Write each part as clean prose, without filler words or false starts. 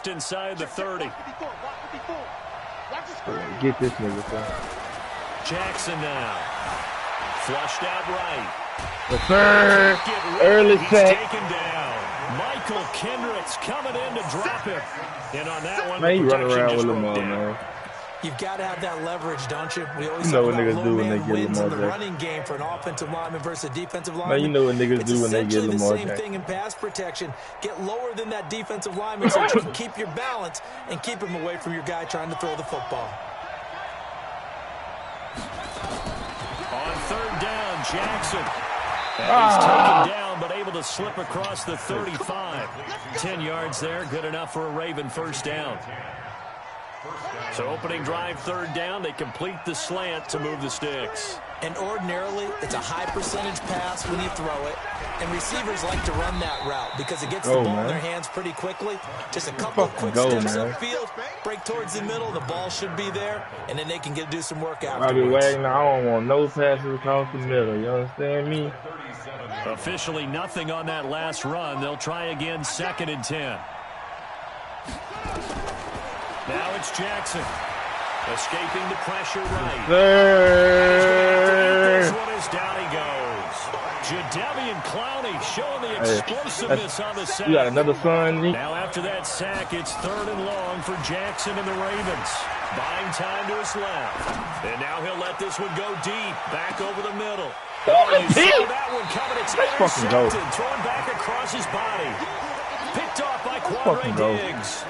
inside the 30. Get this nigga, bro. Jackson now. Flushed out right. The third. Early set. Taken down. Michael Kendricks coming in to drop him. And on that one, man, you run around with Lamar, man. You've got to have that leverage, don't you? We always you know what talk niggas about do when low-man they get wins in Lamar the Jackson. running game for an offensive lineman versus a defensive lineman. Man, you know what niggas do when they get Lamar It's essentially the same Jackson. thing in pass protection. Get lower than that defensive lineman so that you can keep your balance and keep him away from your guy trying to throw the football. On third down, Jackson. And he's taken down, but able to slip across the 35. 10 yards there, good enough for a Raven first down. So opening drive, third down, they complete the slant to move the sticks. And ordinarily, it's a high percentage pass when you throw it. And receivers like to run that route because it gets the ball in their hands pretty quickly. Just a couple of quick steps upfield, break towards the middle, the ball should be there, and then they can do some work afterwards. I be wagging, I don't want no passes across the middle. You understand me? Officially nothing on that last run. They'll try again, 2nd and 10. Now it's Jackson. Escaping the pressure right. This one is down he goes. Jadeveon Clowney showing the explosiveness on the sack. You got another son, Nick? Now after that sack, it's 3rd and long for Jackson and the Ravens. Buying time to his left. And now he'll let this one go deep. Back over the middle. Oh, you saw that one coming. It's intercepted. Thrown back across his body. Picked off by Quandre Diggs.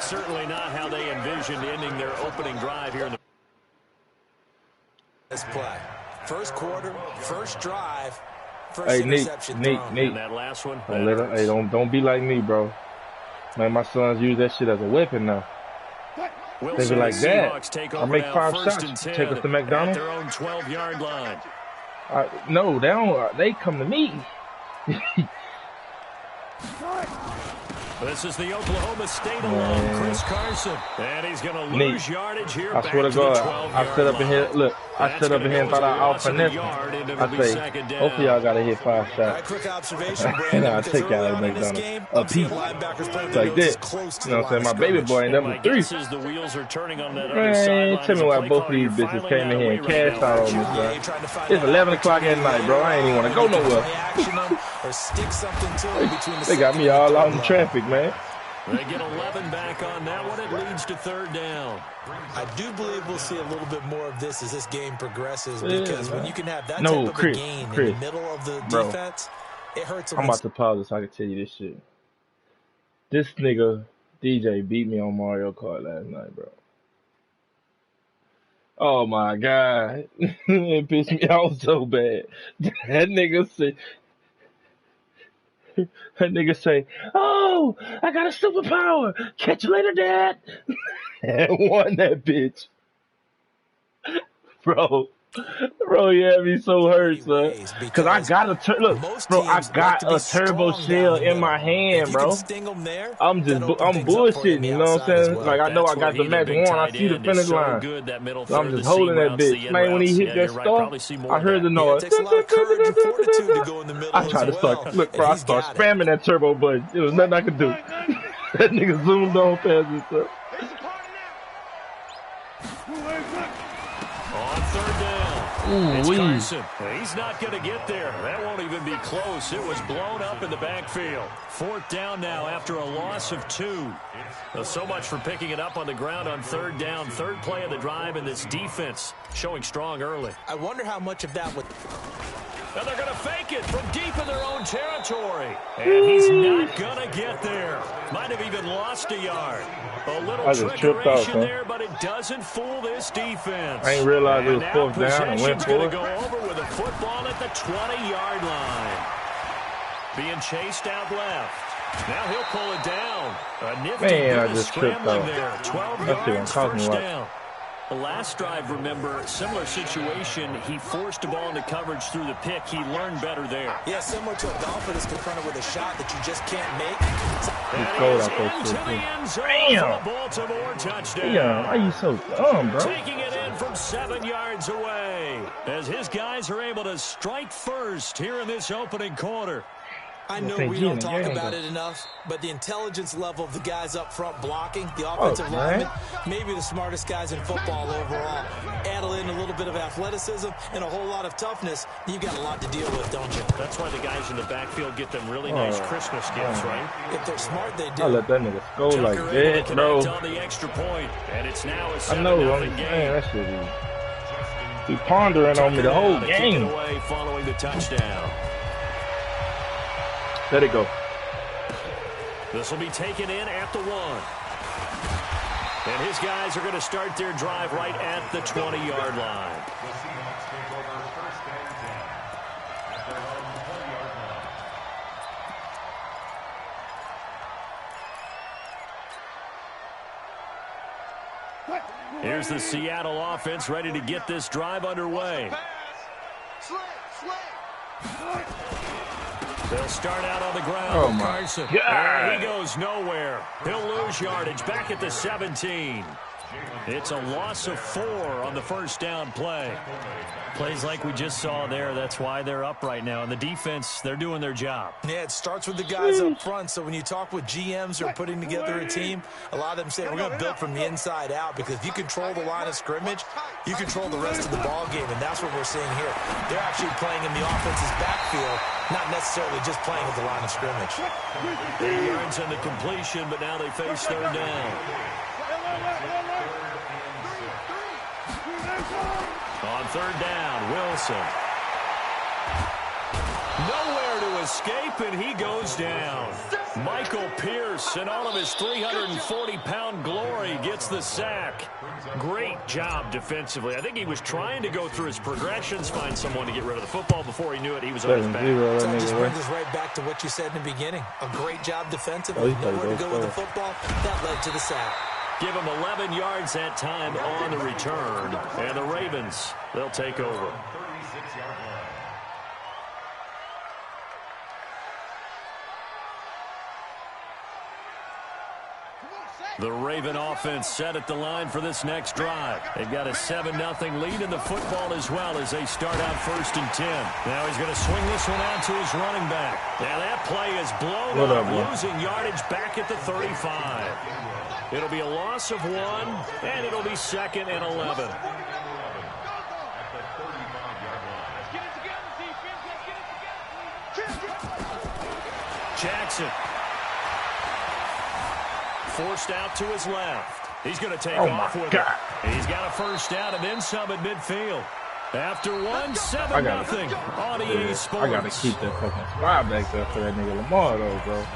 Certainly not how they envisioned ending their opening drive here in the this play. First quarter, first drive, first hey, interception Nate. And that last one. Don't be like me, bro. Man, my sons use that shit as a weapon now. They be like, Dad, I make 5 shots. Take us to McDonald's. Their own 12-yard line. No, they don't. They come to me. This is the Oklahoma State alum, Chris Carson. And he's going to lose yardage here. I swear to God, I set up in here. Look, I set up in here and thought I out finesse. I say, hopefully y'all got to hit 5 shots. Quick observation, And I'll take y'all to McDonald's. A piece. Like this. You know what I'm saying? My baby boy ain't number 3. Man, tell me why both of these bitches came in here and cashed out on me, bro. It's 11 o'clock at night, bro. I ain't even want to go nowhere. They got me all out in traffic, man. They get 11 back on that one. It leads to 3rd down. I do believe we'll see a little bit more of this as this game progresses because when you can have that type of a gain in the middle of the defense, it hurts. I'm about to pause it so I can tell you this shit. This nigga, DJ, beat me on Mario Kart last night, bro. Oh, my God. It pissed me off so bad. That nigga say, oh, I got a superpower. Catch you later, Dad. And won that bitch. Bro, you had me so hurt, son. Because I got a turbo shell in my hand, bro. I'm bullshitting, you know what I'm saying? Like, I know I got the match won. I see the finish line. So I'm just holding that bitch. Man, when he hit that star, I heard the noise. I tried to start, look, bro, I started spamming that turbo button. It was nothing I could do. That nigga zoomed on past himself. On 3rd down, it's Carson. He's not going to get there. That won't even be close. It was blown up in the backfield. 4th down now after a loss of 2. So much for picking it up on the ground on 3rd down. 3rd play of the drive, and this defense showing strong early. I wonder how much of that would... And they're going to fake it from deep in their own territory. And he's not going to get there. Might have even lost a yard. A little trickeration there, but it doesn't fool this defense. I ain't realized it was 4th down and went for it. Going to go over with a football at the 20-yard line. Being chased out left. Now he'll pull it down. A nifty bit of scrambling there. 12 yards, first down. The last drive, remember, similar situation. He forced the ball into coverage through the pick. He learned better there. Yeah, similar to a golfer that's confronted with a shot that you just can't make. That is into the end zone for a Baltimore touchdown. Damn, why you so dumb, bro? Taking it in from 7 yards away as his guys are able to strike first here in this opening quarter. I know we don't talk about it enough, but the intelligence level of the guys up front blocking, the offensive linemen, maybe the smartest guys in football overall. Add in a little bit of athleticism and a whole lot of toughness, you've got a lot to deal with, don't you? That's why the guys in the backfield get them really nice Christmas gifts, right? If they're smart, they do. I let that nigga go like that, bro. On the extra point, and it's now a 7-0 I know, man, that shit is... He's pondering on me the whole game. Away following the touchdown. Let it go. This will be taken in at the 1. And his guys are going to start their drive right at the 20-yard line. Here's the Seattle offense ready to get this drive underway. They'll start out on the ground. Oh, my Carson. God. He goes nowhere. He'll lose yardage back at the 17. It's a loss of 4 on the first down play. Plays like we just saw there. That's why they're up right now. And the defense, they're doing their job. Yeah, it starts with the guys up front. So when you talk with GMs or putting together a team, a lot of them say, we're going to build from the inside out. Because if you control the line of scrimmage, you control the rest of the ball game. And that's what we're seeing here. They're actually playing in the offense's backfield, not necessarily just playing at the line of scrimmage. 8 yards on the completion, but now they face third down. On third down, Wilson. Nowhere to escape, and he goes down. Michael Pierce, in all of his 340-pound glory, gets the sack. Great job defensively. I think he was trying to go through his progressions, find someone to get rid of the football. Before he knew it, he was on his back. So that just brings us right back to what you said in the beginning. A great job defensively. Nowhere to go with the football. That led to the sack. Give him 11 yards that time on the return. And the Ravens, they'll take over. The Raven offense set at the line for this next drive. They've got a 7-0 lead in the football as well as they start out 1st and 10. Now he's going to swing this one out to his running back. Now that play is blown up, losing yardage back at the 35. It'll be a loss of 1, and it'll be 2nd and 11. Jackson. Forced out to his left. He's going to take off with it. He's got a first down and then some at midfield. After 1, 7-0 on EA Sports. I got to keep that fucking squad back there for that nigga Lamar, though, bro.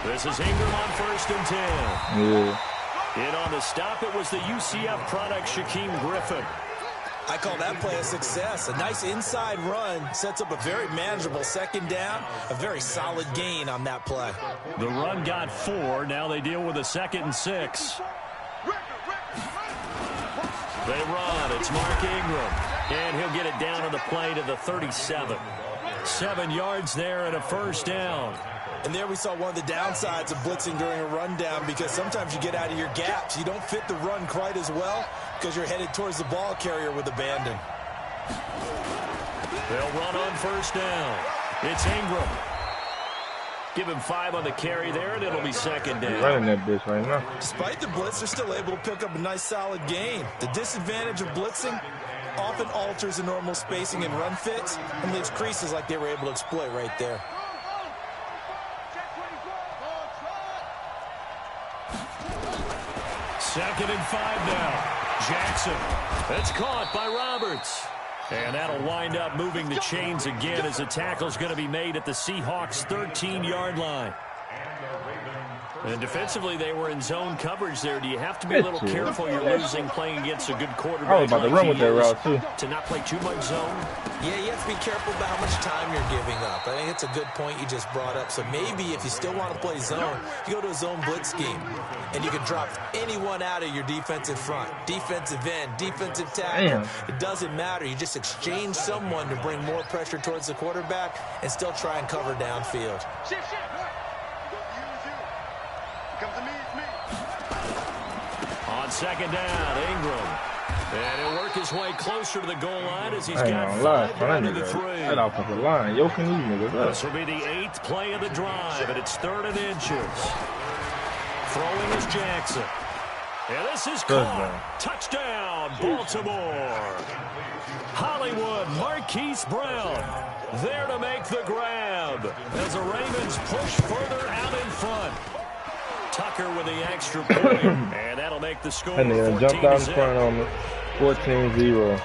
This is Ingram on 1st and 10. Yeah. And on the stop, it was the UCF product, Shaquem Griffin. I call that play a success. A nice inside run sets up a very manageable 2nd down. A very solid gain on that play. The run got 4. Now they deal with a 2nd and 6. They run. It's Mark Ingram. And he'll get it down on the play to the 37. 7 yards there and a first down. And there we saw one of the downsides of blitzing during a rundown, because sometimes you get out of your gaps. You don't fit the run quite as well because you're headed towards the ball carrier with abandon. They'll run on 1st down. It's Ingram. Give him 5 on the carry there, and it'll be 2nd down. Running that bitch right now. Despite the blitz, they're still able to pick up a nice solid gain. The disadvantage of blitzing often alters the normal spacing and run fits and leaves creases like they were able to exploit right there. Second and 5 now. Jackson. That's caught by Roberts. And that'll wind up moving the chains again as a tackle's going to be made at the Seahawks' 13-yard line. And defensively, they were in zone coverage there. Do you have to be a little careful? You're losing playing against a good quarterback. I was about to run with that route, too. To not play too much zone? Yeah, you have to be careful about how much time you're giving up. I think it's a good point you just brought up. So maybe if you still want to play zone, you go to a zone blitz scheme. And you can drop anyone out of your defensive front. Defensive end, defensive tackle. It doesn't matter. You just exchange someone to bring more pressure towards the quarterback and still try and cover downfield. On second down, Ingram. And he'll work his way closer to the goal line as he's got 5 down to the 3. That offensive line, yoking these niggas up. This will be the 8th play of the drive, and it's 3rd and inches. Throwing is Jackson. And this is caught. Touchdown, Baltimore. Hollywood, Marquise Brown there to make the grab as the Ravens push further out in front. Tucker with the extra point, and that'll make the score 14-0. And jumped out in front on me, 14-0.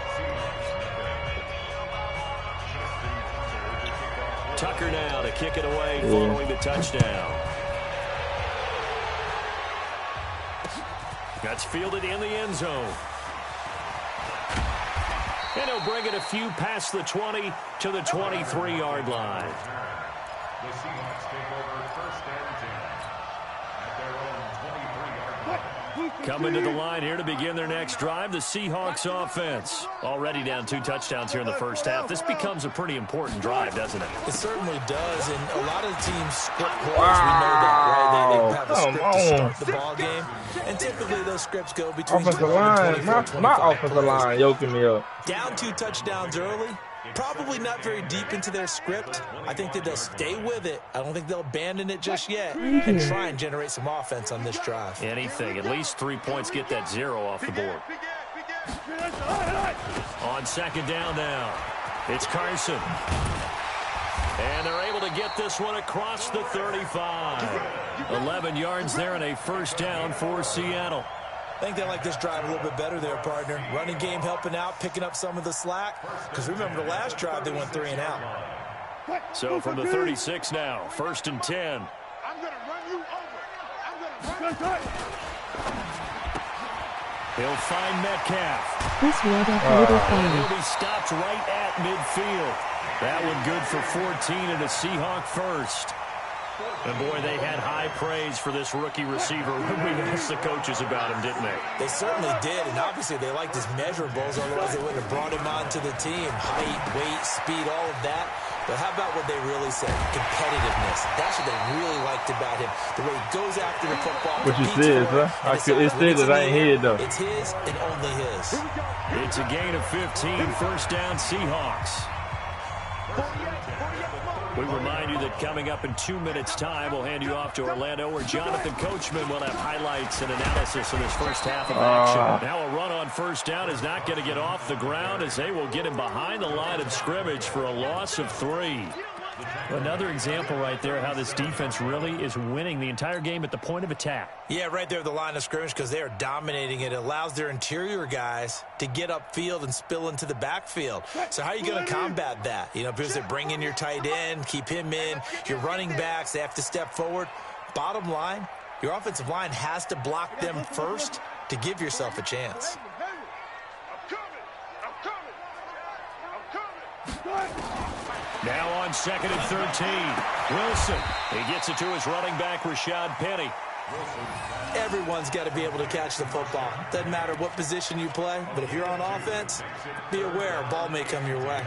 Tucker now to kick it away following the touchdown. That's fielded in the end zone. And he'll bring it a few past the 20 to the 23-yard line. The Seahawks take over 1st and 10 at their own 23-yard line. Coming to the line here to begin their next drive, the Seahawks offense. Already down 2 touchdowns here in the first half. This becomes a pretty important drive, doesn't it? It certainly does, and a lot of the teams script plays. We know that, right? They have a script to start the ball game, and typically those scripts go between offensive line. My offensive line yoking me up. Down 2 touchdowns early. Probably not very deep into their script. I think that they'll stay with it. I don't think they'll abandon it just yet and try and generate some offense on this drive. Anything. At least 3 points, get that 0 off the board. On second down now, it's Carson. And they're able to get this one across the 35. 11 yards there and a first down for Seattle. I think they like this drive a little bit better there, partner. Running game helping out, picking up some of the slack. Because remember, the last drive, they went 3 and out. So from the 36 now, 1st and 10. I'm going to run you over. I'm going to run you. He'll find Metcalf. This word of little fire. He'll be stopped right at midfield. That one good for 14 and a Seahawk first. And, boy, they had high praise for this rookie receiver when we asked the coaches about him, didn't they? They certainly did, and obviously they liked his measurables, otherwise they wouldn't have brought him onto the team. Height, weight, speed, all of that. But how about what they really said? Competitiveness. That's what they really liked about him. The way he goes after the football. What you said, huh? It said that I ain't hear it, though. It's his and only his. It's a gain of 15, first down Seahawks. We remind you that coming up in 2 minutes' time, we'll hand you off to Orlando, where Jonathan Coachman will have highlights and analysis of this first half of action. Now a run on first down is not going to get off the ground as they will get him behind the line of scrimmage for a loss of 3. Another example right there how this defense really is winning the entire game at the point of attack. Yeah, right there at the line of scrimmage because they are dominating it. It allows their interior guys to get upfield and spill into the backfield. So how are you going to combat that? You know, because they bring in your tight end, keep him in. Your running backs, they have to step forward. Bottom line, your offensive line has to block them first to give yourself a chance. Now on 2nd and 13, Wilson. He gets it to his running back, Rashad Penny. Everyone's got to be able to catch the football. Doesn't matter what position you play, but if you're on offense, be aware a ball may come your way.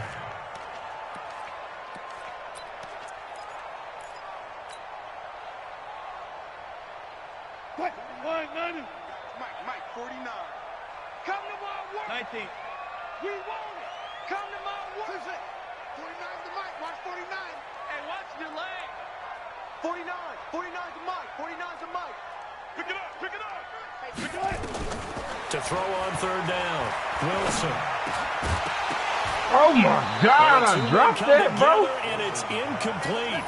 Mike, 49. Come to my work. 19. We want it. Come to my work. 49's the Mike. Watch 49. Hey, watch your leg. 49. 49's the Mike. 49's the Mike. Pick it up. Pick it up. Hey, pick it up. To throw on 3rd down, Wilson. Oh, my God. I dropped that, bro. And it's incomplete.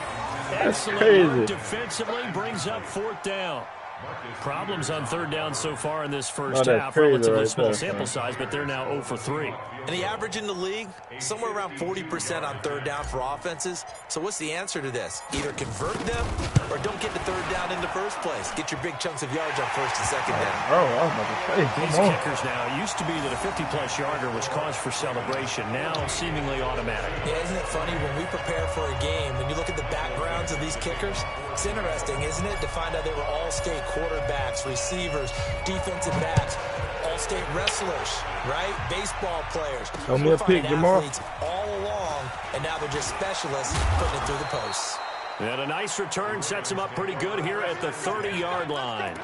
That's Excellent crazy. work defensively brings up 4th down. Problems on third down so far in this first half. Relatively small sample size, but they're now 0 for 3. And the average in the league, somewhere around 40% on third down for offenses. So what's the answer to this? Either convert them or don't get the third down in the first place. Get your big chunks of yards on first and second down. Oh, I was about to say, these kickers now, it used to be that a 50-plus yarder was cause for celebration. Now seemingly automatic. Yeah, isn't it funny when we prepare for a game, when you look at the backgrounds of these kickers, it's interesting, isn't it, to find out they were all-state quarterbacks, receivers, defensive backs, all-state wrestlers, right? Baseball players. Tell me a pick, Jamar. All along, and now they're just specialists putting it through the posts. And a nice return sets him up pretty good here at the 30-yard line.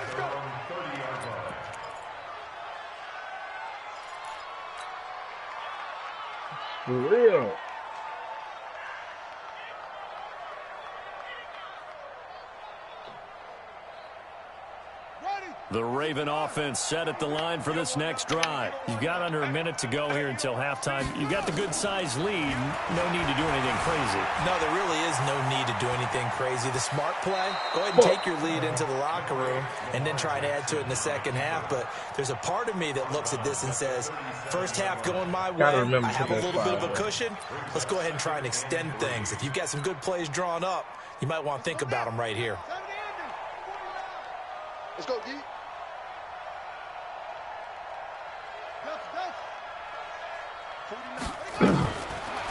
For real. The Raven offense set at the line for this next drive. You've got under a minute to go here until halftime. You've got the good-sized lead. No need to do anything crazy. No, there really is no need to do anything crazy. The smart play, go ahead and take your lead into the locker room and then try to add to it in the second half. But there's a part of me that looks at this and says, first half going my way, I have a little bit of a cushion. Let's go ahead and try and extend things. If you've got some good plays drawn up, you might want to think about them right here. Let's go, D.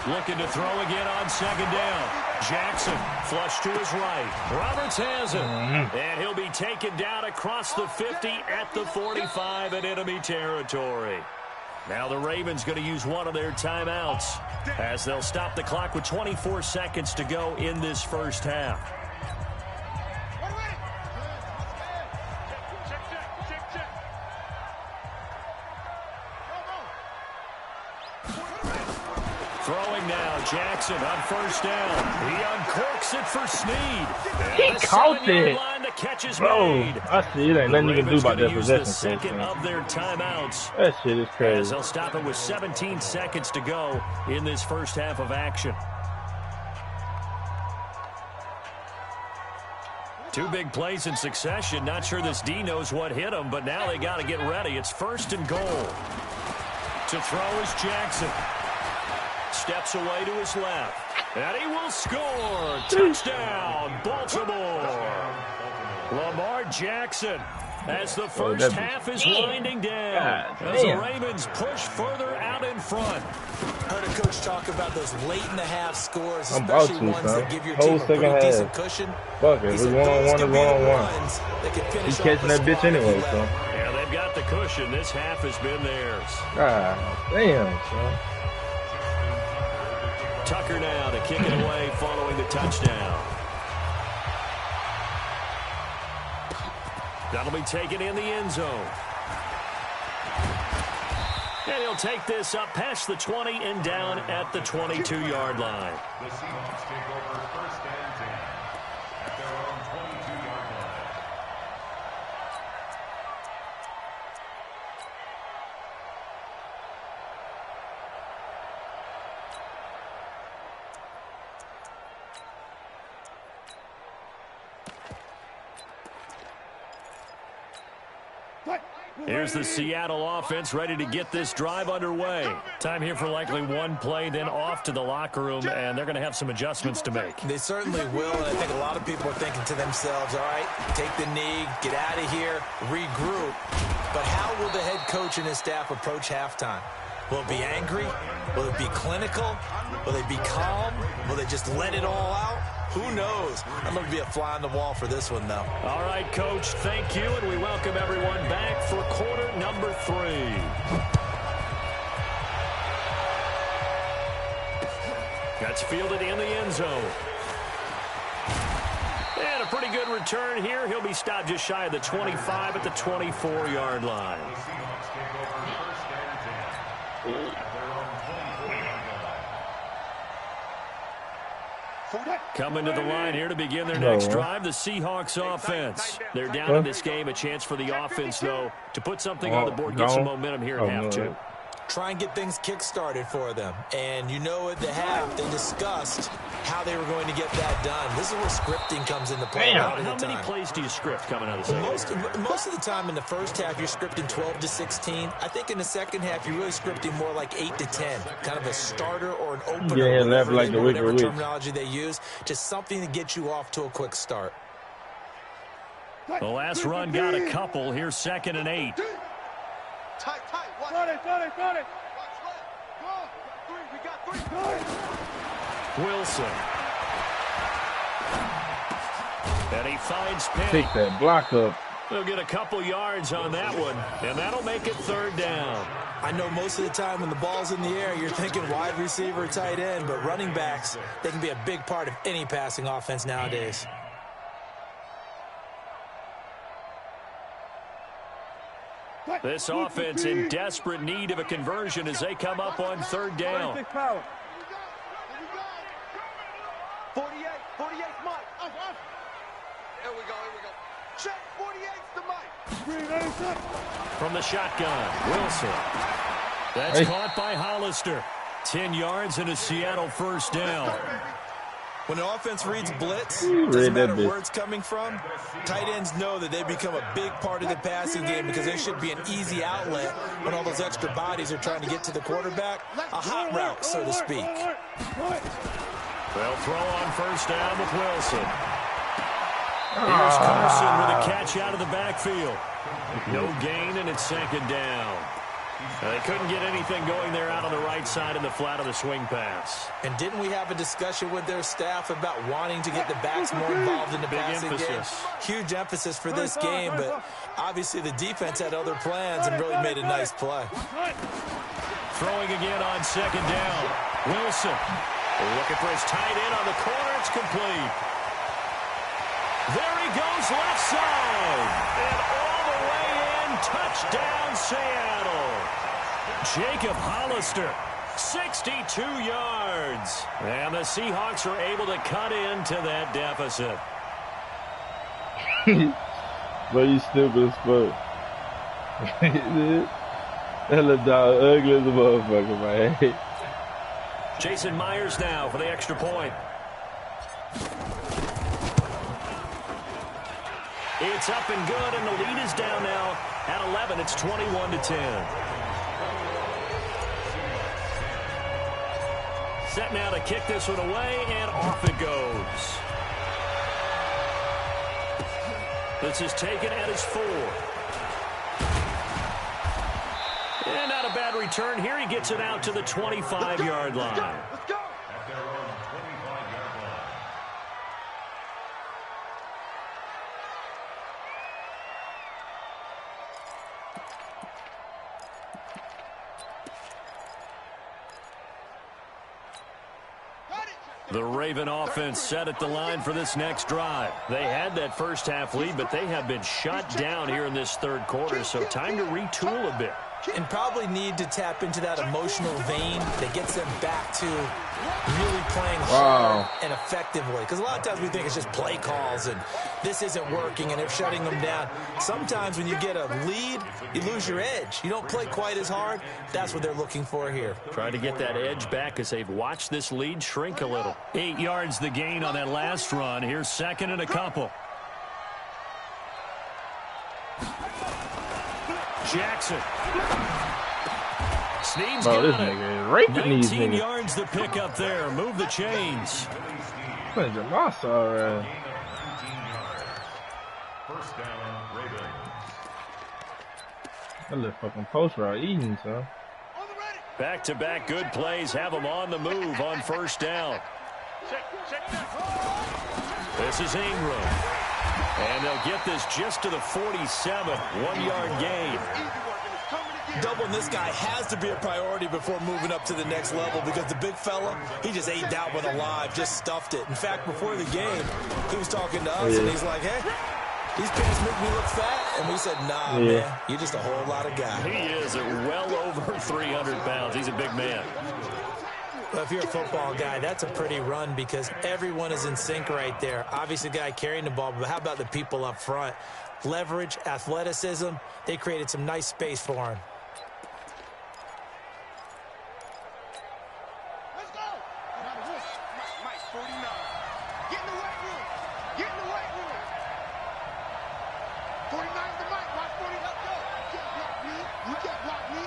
Looking to throw again on second down. Jackson flush to his right. Roberts has it. And he'll be taken down across the 50 at the 45 in enemy territory. Now the Ravens going to use one of their timeouts as they'll stop the clock with 24 seconds to go in this first half. Throwing now, Jackson on first down. He uncorks it for Snead. He caught it. Bro, I see it. Ain't nothing you can do about that possession. The second of their timeouts. That shit is crazy. As they'll stop it with 17 seconds to go in this first half of action. Two big plays in succession. Not sure this D knows what hit him, but now they got to get ready. It's first and goal. To throw is Jackson. Steps away to his left. And he will score. Touchdown, Baltimore. Lamar Jackson as the first half is winding down. As the Ravens push further out in front. Heard a coach talk about those late-in-the-half scores, especially ones that give your team a pretty decent cushion. Fuck it, it's one-on-one is one-on-one. He's catching that bitch anyway, so. Yeah, they've got the cushion. This half has been theirs. God damn, son. Tucker now to kick it away following the touchdown. That'll be taken in the end zone. And he'll take this up past the 20 and down at the 22-yard line. The Seahawks take over first and 10 at their own 22-yard line. Here's the Seattle offense ready to get this drive underway. Time here for likely one play, then off to the locker room, and they're going to have some adjustments to make. They certainly will, and I think a lot of people are thinking to themselves, all right, take the knee, get out of here, regroup. But how will the head coach and his staff approach halftime? Will it be angry? Will it be clinical? Will they be calm? Will they just let it all out? Who knows? I'm going to be a fly on the wall for this one, though. All right, Coach, thank you, and we welcome everyone back for quarter number 3. That's fielded in the end zone. And a pretty good return here. He'll be stopped just shy of the 25 at the 24-yard line. Coming to the line here to begin their next drive, the Seahawks offense. They're down in this game. A chance for the offense, though, to put something on the board, get some momentum here at half 2. try and get things kick-started for them. And you know at the half, they discussed how they were going to get that done. This is where scripting comes into play. How many plays do you script coming out of the second? Most of the time in the first half, you're scripting 12 to 16. I think in the second half, you're really scripting more like 8 to 10. Kind of a starter or an opener. Yeah, whatever terminology they use. Just something to get you off to a quick start. The last run got a couple. Here's 2nd and 8. Tight. Got it. We got 3. Wilson. And he finds Penny. Take that block up. He'll get a couple yards on that one, and that'll make it 3rd down. I know most of the time when the ball's in the air, you're thinking wide receiver, tight end, but running backs, they can be a big part of any passing offense nowadays. This offense in desperate need of a conversion as they come up on 3rd down. 48, Mike. Here we go. Check, 48's the Mike. From the shotgun, Wilson. That's caught by Hollister. 10 yards and a Seattle 1st down. When an offense reads blitz, doesn't matter where it's coming from, tight ends know that they become a big part of the passing game because they should be an easy outlet when all those extra bodies are trying to get to the quarterback. A hot route, so to speak. They'll throw on 1st down with Wilson. Here's Carson with a catch out of the backfield. No gain, and it's 2nd down. They couldn't get anything going there out on the right side in the flat of the swing pass. And didn't we have a discussion with their staff about wanting to get the backs more involved in the passing game? Huge emphasis for this game, but obviously the defense had other plans and really made a nice play. Throwing again on 2nd down. Wilson looking for his tight end on the corner. It's complete. There he goes left side. And all the way in, touchdown Seattle. Jacob Hollister, 62 yards. And the Seahawks are able to cut into that deficit. But you stupid as fuck. That little dog ugly as a motherfucker, man. Jason Myers now for the extra point. It's up and good, and the lead is down now at 11. It's 21-10. Set now to kick this one away, and off it goes. This is taken at his 4. And not a bad return here. He gets it out to the 25-yard line. Let's go. At their own 25-yard line. The Raven offense set at the line for this next drive. They had that first half lead, but they have been shut down here in this 3rd quarter, so time to retool a bit. And probably need to tap into that emotional vein that gets them back to really playing hard and effectively. Because a lot of times we think it's just play calls and this isn't working and they're shutting them down. Sometimes when you get a lead, you lose your edge. You don't play quite as hard. That's what they're looking for here. Trying to get that edge back as they've watched this lead shrink a little. 8 yards the gain on that last run. Here's 2nd and a couple. Jackson. Snead's got this it. nigga is raping these 19 niggas. yards to pick up there. Move the chains. That's your loss, all right. Gain of 19 yards. First down, Ravens. That little fucking post route eating, son. Back-to-back good plays have them on the move on 1st down. This is Ingram. And they'll get this just to the 47. 1-yard gain. Doubling this guy has to be a priority before moving up to the next level because the big fella, he just ate that one alive, just stuffed it. In fact, before the game, he was talking to us, and he's like, hey, these pants make me look fat. And we said, nah, man, you're just a whole lot of guy. He is well over 300 pounds. He's a big man. Well, if you're a football guy, that's a pretty run because everyone is in sync right there. Obviously, the guy carrying the ball, but how about the people up front? Leverage, athleticism, they created some nice space for him. You can't block me.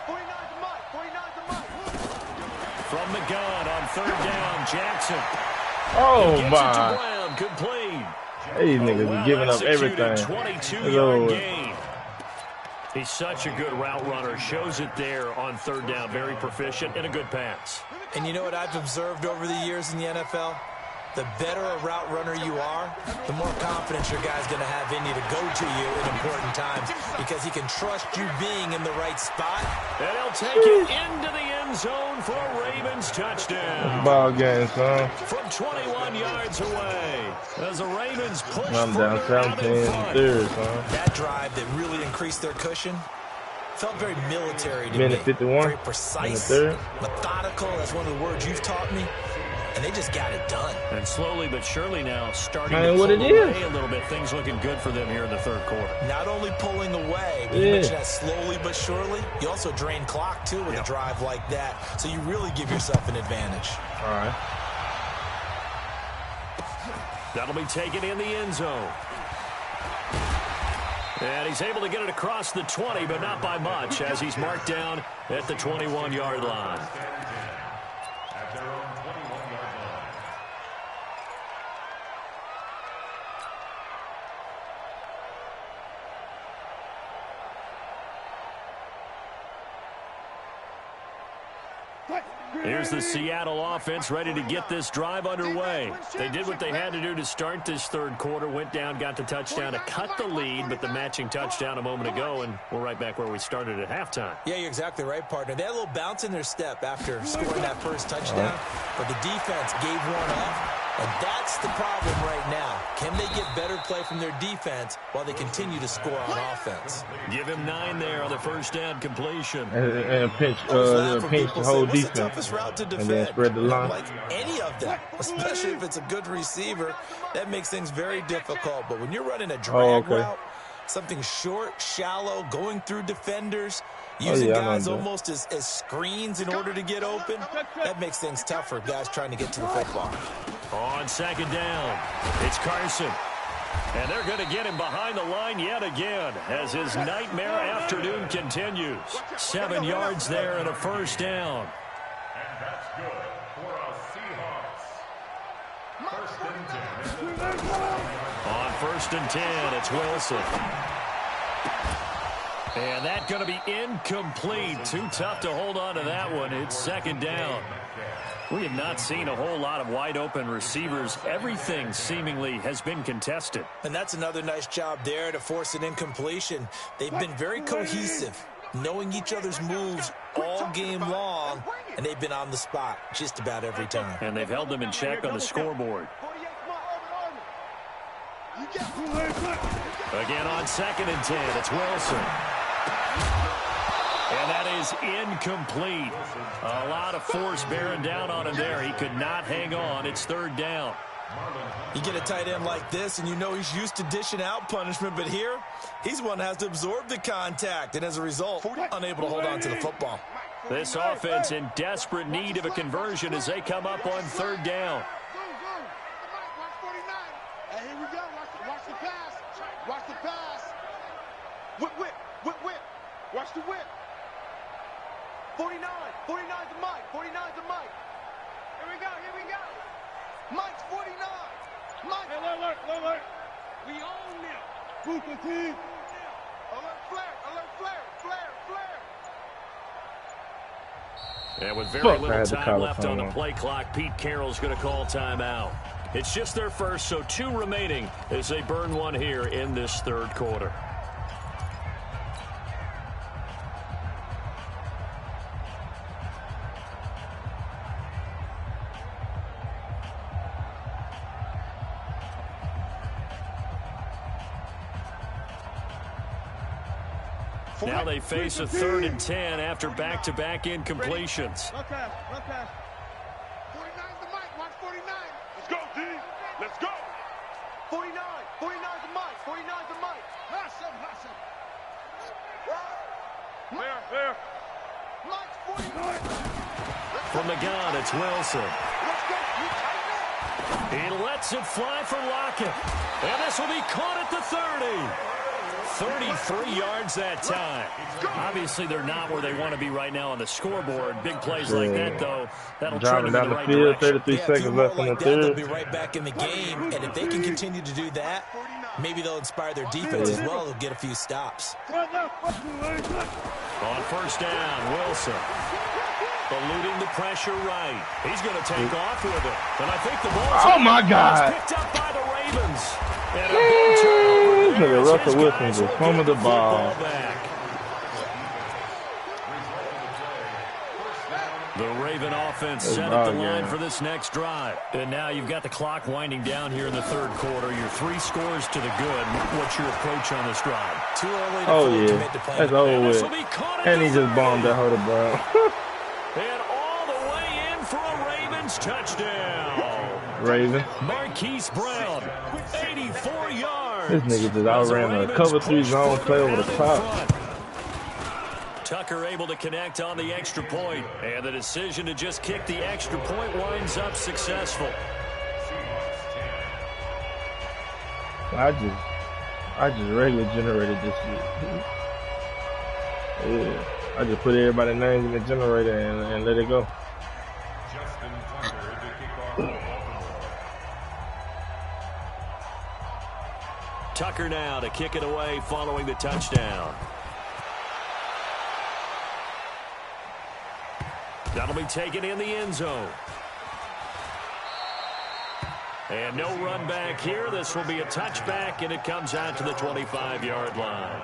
49's the mic. 49's the mic. From the gun on third down, Jackson. Oh, my. Ground, complete. These niggas are giving up everything. 22-yard gain. He's such a good route runner. Shows it there on third down. Very proficient and a good pass. And you know what I've observed over the years in the NFL? The better a route runner you are, the more confidence your guy's going to have in you to go to you in important times because he can trust you being in the right spot. And he'll take it into the end zone for a Ravens touchdown. Ball game, son. From 21 yards away, as the Ravens push I'm down 17-3, son. That drive that really increased their cushion felt very military to Minute me. 51. Very precise, methodical. That's one of the words you've taught me. And they just got it done. And slowly but surely now starting to pull away a little bit. Things looking good for them here in the third quarter. Not only pulling away, but you mentioned that slowly but surely. You also drain clock, too, with a drive like that. So you really give yourself an advantage. All right. That'll be taken in the end zone. And he's able to get it across the 20, but not by much, as he's marked down at the 21-yard line. Here's the Seattle offense ready to get this drive underway. They did what they had to do to start this third quarter, went down, got the touchdown to cut the lead, but the matching touchdown a moment ago, and we're right back where we started at halftime. Yeah, you're exactly right, partner. They had a little bounce in their step after scoring that first touchdown, but the defense gave one up. And that's the problem right now. Can they get better play from their defense while they continue to score on offense? Give him 9 there on the first down completion. And pinch the whole defense. The toughest route to defend? And then spread the line. Like any of them, especially if it's a good receiver, that makes things very difficult. But when you're running a drag route, something short, shallow, going through defenders, using guys almost as screens in order to get open, that makes things tough for guys trying to get to the football. On second down, it's Carson. And they're going to get him behind the line yet again as his nightmare afternoon continues. 7 yards there and a first down. And that's good for our Seahawks. First and 10. On first and 10, it's Wilson. And that's going to be incomplete. Too tough to hold on to that one. It's second down. We have not seen a whole lot of wide-open receivers. Everything seemingly has been contested. And that's another nice job there to force an incompletion. They've been very cohesive, knowing each other's moves all game long, and they've been on the spot just about every time. And they've held them in check on the scoreboard. Again on second and 10, it's Wilson. And that is incomplete. A lot of force bearing down on him there. He could not hang on. It's third down. You get a tight end like this, and you know he's used to dishing out punishment, but here, he's one that has to absorb the contact, and as a result, unable to hold on to the football. This offense in desperate need of a conversion as they come up on third down. Hey, here we go. Watch the pass. Watch the pass. Whip, whip, whip, whip. Watch the whip. 49. 49's the mic. 49's the mic. Here we go. Here we go. Mike's 49. Mike. Hey, alert. We own them. Booker team. Alert flare. Alert flare. Flare. And with very little time left on the play clock, Pete Carroll's going to call timeout. It's just their first, so 2 remaining as they burn one here in this third quarter. Now they face a 3rd and 10 after back-to-back incompletions. Left pass. 49's the mic. Watch 49. Let's go, D. Let's go. 49. 49's the mic. 49's the mic. Pass him. There. Mike's 49. From the gun, it's Wilson. Let's go. He lets it fly for Lockett. And this will be caught at the 30. 33 yards that time. Obviously, they're not where they want to be right now on the scoreboard. Big plays like that, though, that'll driving turn them down in the the right field, direction. 33 seconds left in the third. They'll be right back in the game, and if they can continue to do that, maybe they'll inspire their defense as well. They'll get a few stops. On first down, Wilson. Eluding the pressure right. He's going to take off with it. And I think the ball's picked up by the Ravens. And a big turnover there. Russell Wilson just fumbled the ball. The Raven offense set up the line for this next drive. And now you've got the clock winding down here in the third quarter. You're 3 scores to the good. What's your approach on this drive? Too early to commit to playing. That's over with. And he just bombed that hold ball. And all the way in for a Ravens touchdown. Raven. Marquise Brown, 84 yards. This nigga just outran a cover 3 zone play over the top. Tucker able to connect on the extra point, and the decision to just kick the extra point winds up successful. I just regularly generated this shit. Yeah. I just put everybody's names in the generator and let it go. Justin Tucker to kick off Baltimore. Tucker now to kick it away following the touchdown. That'll be taken in the end zone. And no run back here. This will be a touchback, and it comes out to the 25-yard line.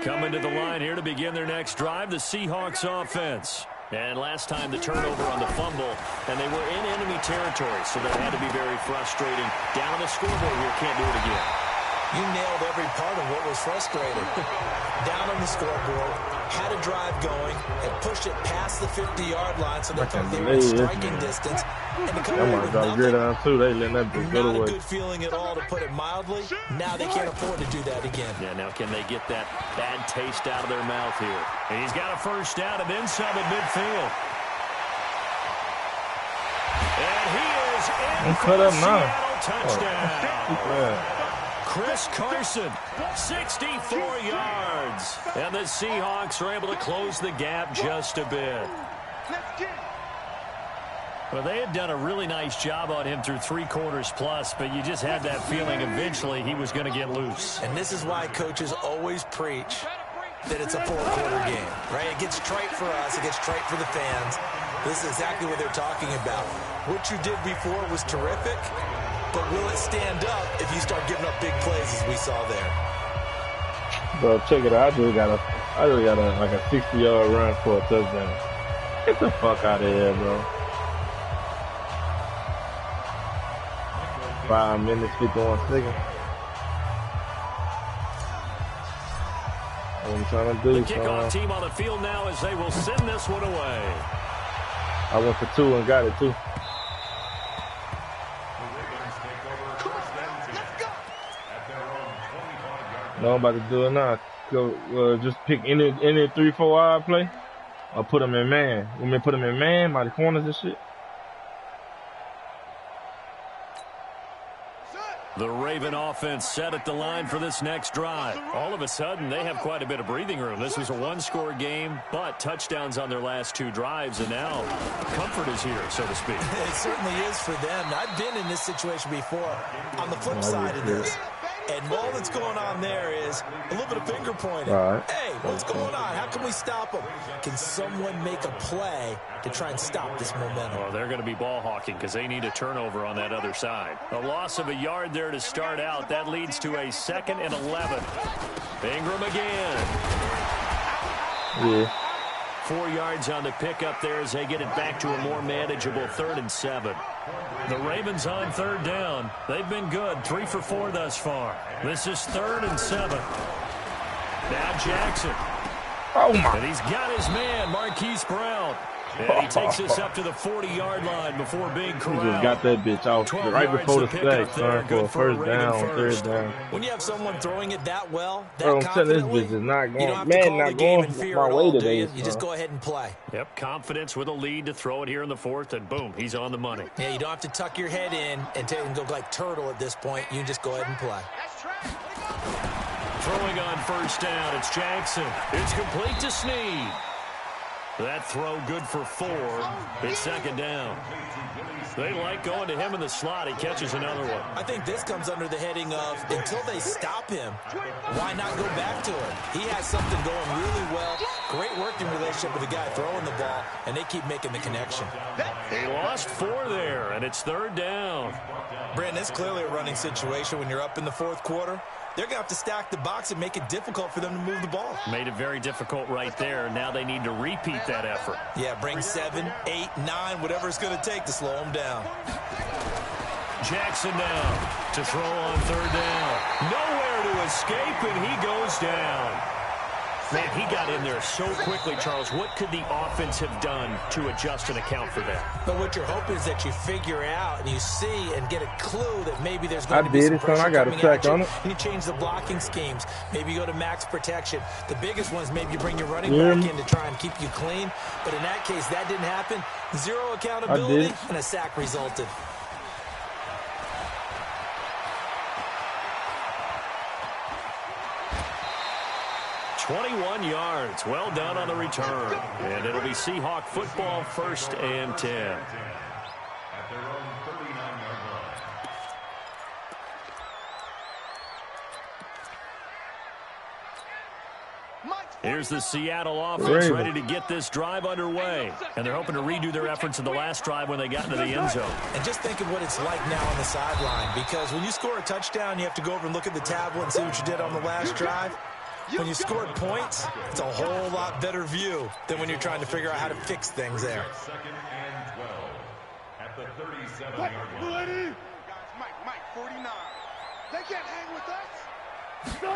Coming to the line here to begin their next drive, the Seahawks offense. And last time the turnover on the fumble, and they were in enemy territory, so that had to be very frustrating. Down on the scoreboard here, can't do it again. You nailed every part of what was frustrating. Down on the scoreboard, had a drive going, and pushed it past the 50-yard line so they thought they were in striking distance. And to come away with nothing, too. They letting that go not away. a good feeling at all, to put it mildly. Now they can't afford to do that again. Yeah, now can they get that bad taste out of their mouth here? And he's got a first down and then some at midfield. And he is in for the Seattle touchdown. Chris Carson, 64 yards. And the Seahawks are able to close the gap just a bit. Well, they had done a really nice job on him through 3 quarters plus, but you just had that feeling eventually he was going to get loose. And this is why coaches always preach that it's a 4-quarter game, right? It gets trite for us. It gets trite for the fans. This is exactly what they're talking about. What you did before was terrific, but will it stand up if you start giving up big plays as we saw there? Bro, check it out. I just got a like a 60-yard run for a touchdown. Get the fuck out of here, bro. 5 minutes, 51 seconds. What I'm trying to do. The kickoff team on the field now as they will send this one away. I went for 2 and got it too. No, I'm about to do it now. Go, just pick any 3-4 wide play, or put them in man. You mean put them in man by the corners and shit? The Raven offense set at the line for this next drive. All of a sudden, they have quite a bit of breathing room. This was a 1-score game, but touchdowns on their last 2 drives, and now comfort is here, so to speak. It certainly is for them. I've been in this situation before on the flip side of this. And all that's going on there is a little bit of finger pointing. Right. Hey, what's going on? How can we stop them? Can someone make a play to try and stop this momentum? Well, they're going to be ball hawking because they need a turnover on that other side. A loss of a yard there to start out. That leads to a 2nd and 11. Ingram again. Yeah. 4 yards on the pickup there as they get it back to a more manageable 3rd and 7. The Ravens on 3rd down. They've been good, 3 for 4 thus far. This is 3rd and 7. Now Jackson. Oh my! And he's got his man, Marquise Brown. And he takes this up to the 40-yard line before being corralled. He just got that bitch out right before the sack, son, for a first down, third down. When you have someone throwing it that well, that bro, I'm telling this bitch is not going, man, not going my way today. You just go ahead and play. Yep, confidence with a lead to throw it here in the fourth, and boom, he's on the money. Yeah, you don't have to tuck your head in and go like turtle at this point. You just go ahead and play. Throwing on first down, it's Jackson. It's complete to Snead. That throw good for 4. It's second down. They like going to him in the slot. He catches another one. I think this comes under the heading of until they stop him, why not go back to it? He has something going really well. Great working relationship with the guy throwing the ball, and they keep making the connection. He lost 4 there, and it's third down. Brandon, it's clearly a running situation when you're up in the fourth quarter. They're going to have to stack the box and make it difficult for them to move the ball. Made it very difficult right there. Now they need to repeat that effort. Yeah, bring 7, 8, 9, whatever it's going to take to slow them down. Jackson now to throw on third down. Nowhere to escape, and he goes down. Man, he got in there so quickly, Charles. What could the offense have done to adjust and account for that? But what you're hoping is that you figure out and you see and get a clue that maybe there's going to be some pressure coming at you. And you change the blocking schemes. Maybe you go to max protection. The biggest one is maybe you bring your running back in to try and keep you clean. But in that case, that didn't happen. 0 accountability, and a sack resulted. 21 yards. Well done on the return. And it'll be Seahawk football, 1st and 10. At their own 39-yard line. Here's the Seattle offense ready to get this drive underway. And they're hoping to redo their efforts in the last drive when they got into the end zone. And just think of what it's like now on the sideline. Because when you score a touchdown, you have to go over and look at the tablet and see what you did on the last drive. When you scored points, it's a whole lot better view than when you're trying to figure out how to fix things there. 2nd and 12 at the 37-yard line. Mike, 49. They can't hang with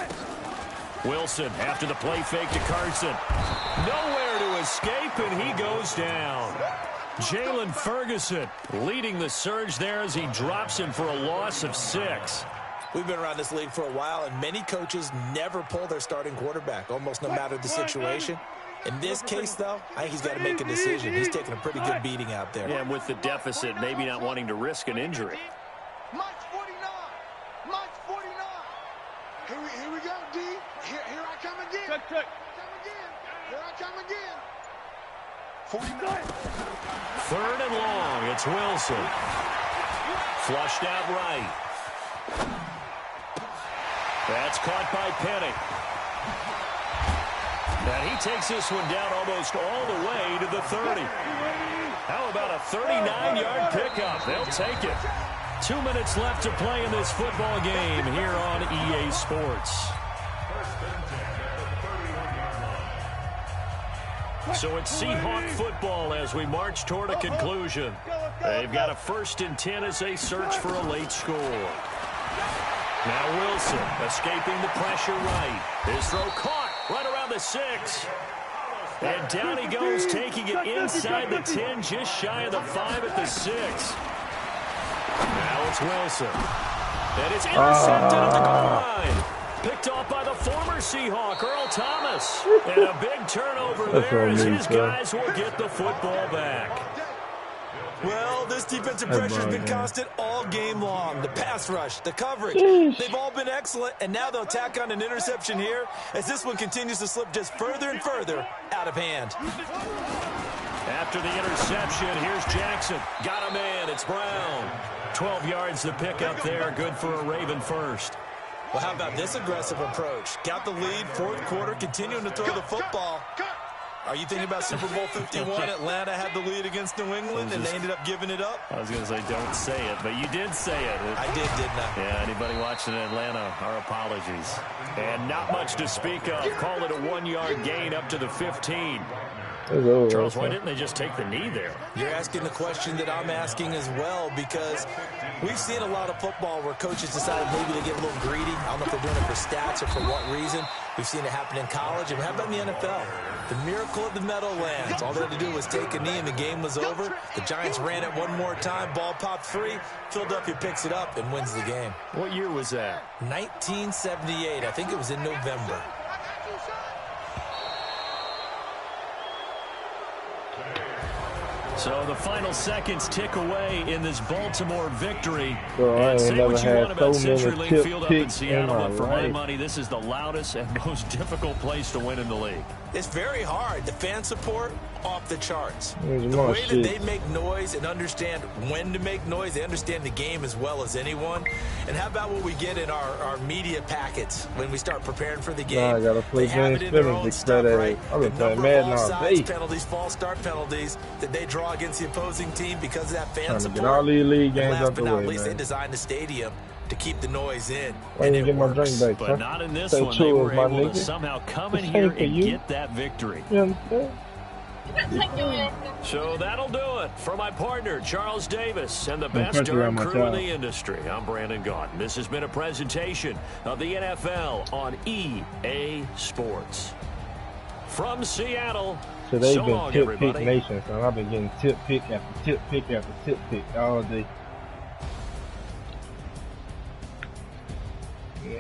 us. Wilson after the play fake to Carson. Nowhere to escape, and he goes down. Jalen Ferguson leading the surge there as he drops him for a loss of 6. We've been around this league for a while, and many coaches never pull their starting quarterback, almost no matter the situation. In this case, though, I think he's got to make a decision. He's taking a pretty good beating out there. Yeah, with the deficit, maybe not wanting to risk an injury. Mike's 49. Mike's 49. Here we go, D. Here I come again. Check. Here I come again. 49. 3rd and long. It's Wilson. Flushed out right. That's caught by Penny. And he takes this one down almost all the way to the 30. How about a 39-yard pickup? They'll take it. 2 minutes left to play in this football game here on EA Sports. So it's Seahawk football as we march toward a conclusion. They've got a 1st and 10 as they search for a late score. Now Wilson escaping the pressure right. His throw caught right around the 6. And down he goes, taking it inside the 10, just shy of the 5 at the 6. Now it's Wilson. And it's intercepted at the goal line. Picked off by the former Seahawk, Earl Thomas. And a big turnover there as his guys will get the football back. Well, this defensive pressure has been constant all game long. The pass rush, the coverage, they've all been excellent, and now they'll tack on an interception here as this one continues to slip just further and further out of hand. After the interception, here's Jackson. Got a man, it's Brown. 12 yards to pick up there, good for a Raven first. Well, how about this aggressive approach? Got the lead, fourth quarter, continuing to throw the football. Are you thinking about Super Bowl 51? Atlanta had the lead against New England, and they ended up giving it up? I was going to say, don't say it, but you did say it. I did, didn't I? Yeah, anybody watching in Atlanta, our apologies. And not much to speak of. Call it a 1-yard gain up to the 15. Charles, why didn't they just take the knee there? You're asking the question that I'm asking as well, because we've seen a lot of football where coaches decided maybe to get a little greedy. I don't know if they're doing it for stats or for what reason. We've seen it happen in college, and how about in the NFL? The miracle of the Meadowlands. All they had to do was take a knee, and the game was over. The Giants ran it one more time. Ball popped free. Philadelphia picks it up and wins the game. What year was that? 1978. I think it was in November. So the final seconds tick away in this Baltimore victory. Bro, and say what you want about so CenturyLink Field up in Seattle, but for my life. money, this is the loudest and most difficult place to win in the league. It's very hard. The fan support, off the charts. There's The more way shit. that they make noise and understand when to make noise, they understand the game as well as anyone. And how about what we get in our media packets when we start preparing for the game? Nah, I gotta play They have James it in their Simmons own to stuff, credit. right? I've been The playing number of Madden all offsides day. penalties, false start penalties that they draw against the opposing team because of that fan Trying to support. get all these league And games last out the but not way, least, man. they designed the stadium to keep the noise in. Why And didn't you it get my works. drink back, But son? not in this Stay one. They chill, were my able to nigga. somehow come in This here ain't for and you. get that victory. You understand? So that'll do it for my partner, Charles Davis, and the Don't best pressure Durham on my crew in child. the industry. I'm Brandon Gaudin. This has been a presentation of the NFL on EA Sports. From Seattle, So they've so been long, tip pick everybody. nation, son. I've been getting tip pick after tip pick after tip pick all day.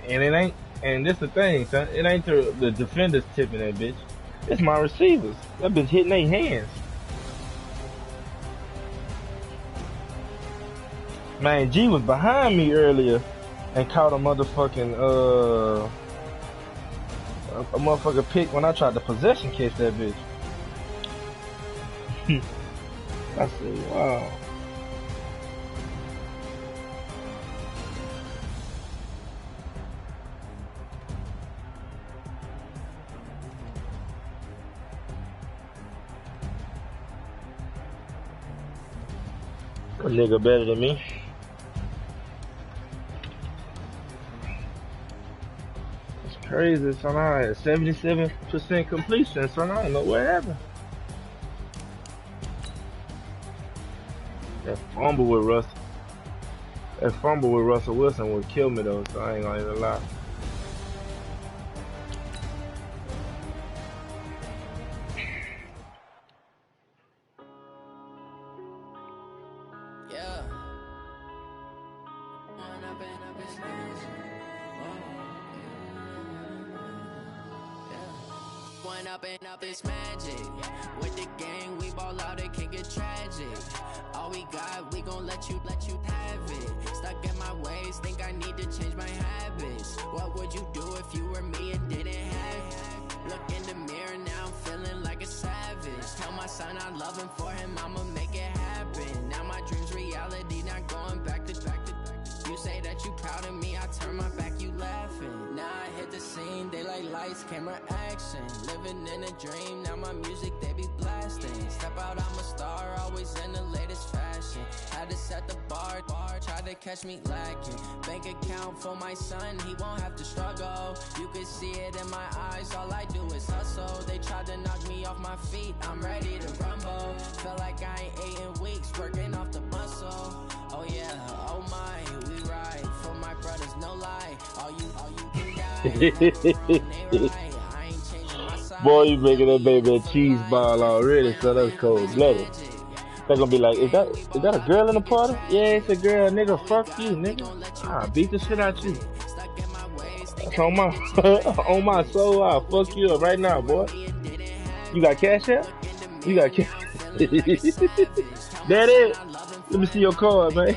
And it ain't, and this the thing, son. It ain't the defenders tipping that bitch. It's my receivers. That bitch hitting their hands. Man, G was behind me earlier and caught a motherfucking a motherfucker pick when I tried to possession catch that bitch. I said, wow. A nigga better than me. It's crazy, son. I had 77% completion, son. I don't know what happened. That fumble with Russell Wilson would kill me though, so I ain't gonna even lie. Up this magic with the gang, we ball out, it can get tragic. All we got, we gon' let you have it. Stuck in my ways, think I need to change my habits. What would you do if you were me and didn't have it? Look in the mirror, now I'm feeling like a savage. Tell my son I love him, for him I'ma make it happen. Now my dreams reality, not going back to. You say that you proud of me, I turn my back, you laughing. Now I hit the scene, they like lights, camera, action. Living in a dream, now my music, they be blasting. Step out, I'm a star, always in the latest fashion. Had to set the bar, try to catch me lacking. Bank account for my son, he won't have to struggle. You can see it in my eyes, all I do is hustle. They tried to knock me off my feet, I'm ready to rumble. Feel like I ain't ate in weeks, working off the muscle. Oh yeah, oh my, we ride for my brothers, no lie. All you can die. I ain't changing my side. Boy, you making that baby a cheese ball already, so that's cold blooded. They're gonna be like, is that a girl in the party? Yeah, it's a girl, nigga. Fuck you, nigga. I beat the shit out you. That's on my on my soul. I'll fuck you up right now, boy. You got cash out? You got cash. That it. Let me see your card, man.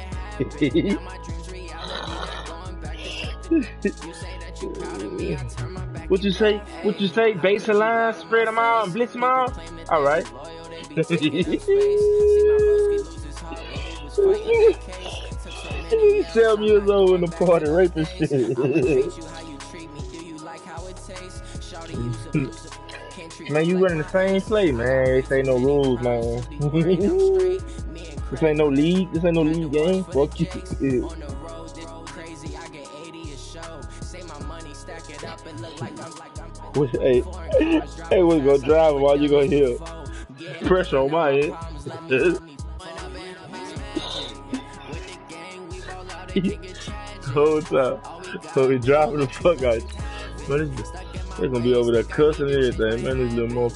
What you say? What you say? Baseline, spread them out, and blitz them out. All right. 7 years old in the party, raping shit. Man, you running the same play, man. This ain't no rules, man. This ain't no league. This ain't no league game. Fuck you. Hey, we're gonna drive him while you gonna hear. Pressure on my head. Whole time. So he driving the fuck out. Man, they're gonna be over there cussing and everything. Man, this little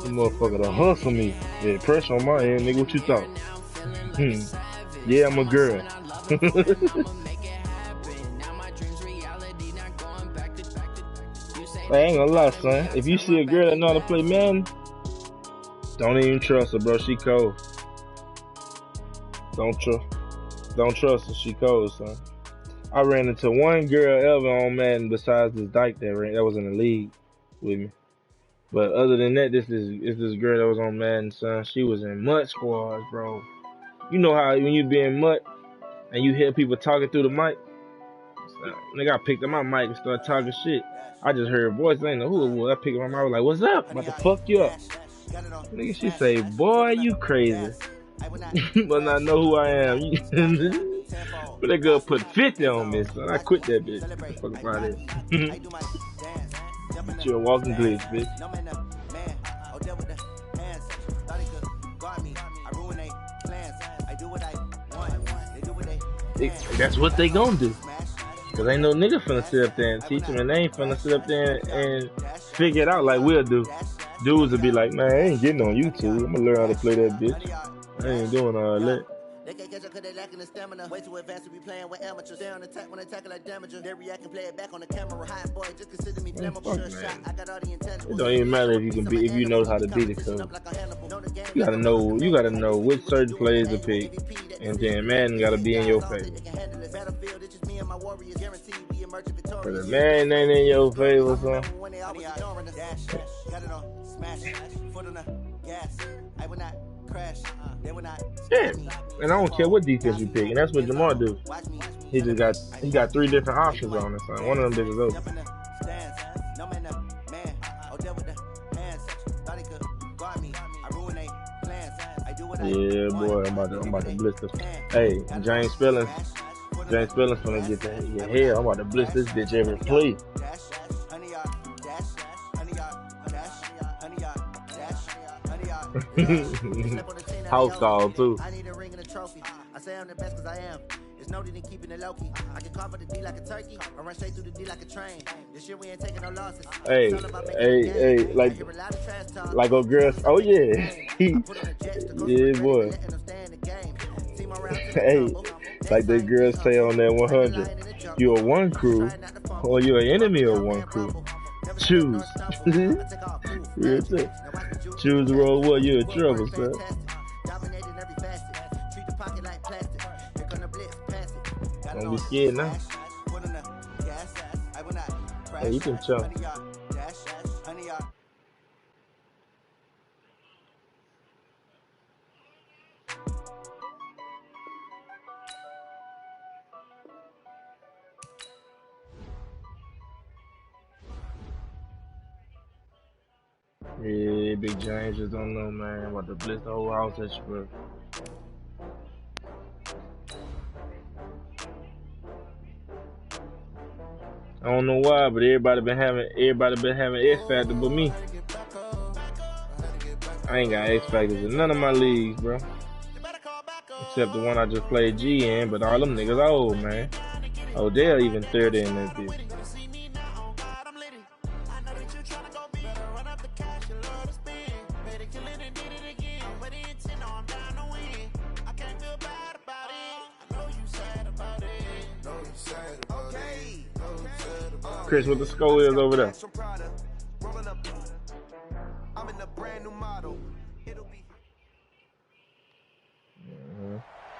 motherfucker to hustle me. Yeah, pressure on my head, nigga. What you thought? Yeah, I'm a girl. I ain't gonna lie, son. If you see a girl that know how to play Madden, don't even trust her, bro. She cold. Don't trust her. She cold, son. I ran into one girl ever on Madden besides this dyke that was in the league with me. But other than that, this girl that was on Madden, son. She was in MUT squads, bro. You know how when you be in MUT and you hear people talking through the mic? So, nigga, I picked up my mic and started talking shit. I just heard a voice. I ain't know who it was. I picked up my mic. I was like, "What's up? I'm about to fuck you up." Nigga, she say, "Boy, you crazy." But I know who I am. But that girl put 50 on me, son. I quit that bitch. Fuck about it. You're a walking glitch, bitch. That's what they gonna do. Cause ain't no nigga finna sit up there and teach them, and they ain't finna sit up there and figure it out like we'll do. Dudes will be like, man, I ain't getting on YouTube. I'm gonna learn how to play that bitch. I ain't doing all that. They can't catch up cause they lacking the stamina. Way too advanced to be playing with amateurs. Stay on attack when they tackle like damager. They react and play it back on the camera. Hot boy, just consider me flammable. Shot. I got all the intangibles. It don't even matter if you know how to beat it, cause you gotta know which certain plays to pick, and then Madden gotta be in your favor. But if Madden ain't in your favor, son. Yeah, and I don't care what defense you pick, and that's what Jamar do. He got 3 different options on it, son. One of them bitches open. Yeah, boy, I'm about to blitz this. Hey, James Spillins gonna get your hair. I'm about to blitz this bitch every play. House call too. I need a ring and a trophy. I say I'm the best cause I am. It's no need in keeping it low key. I can cover the D like a turkey. I run straight through the D like a train. This year we ain't taking no losses. Hey, like a girl. Oh yeah. Yeah, boy. Hey, like the girls say on that 100. You a one crew or you an enemy of one crew. Choose. Choose the road. What you in trouble, son? Don't be scared now. Hey, you can jump. Yeah, Big James just don't know, man. I'm about to blitz the whole house at you, bro. I don't know why, but everybody been having X Factor but me. I ain't got X Factors in none of my leagues, bro. Except the one I just played G in, but all them niggas old, man. Odell even 30 in that bitch. Chris, what the score is over there?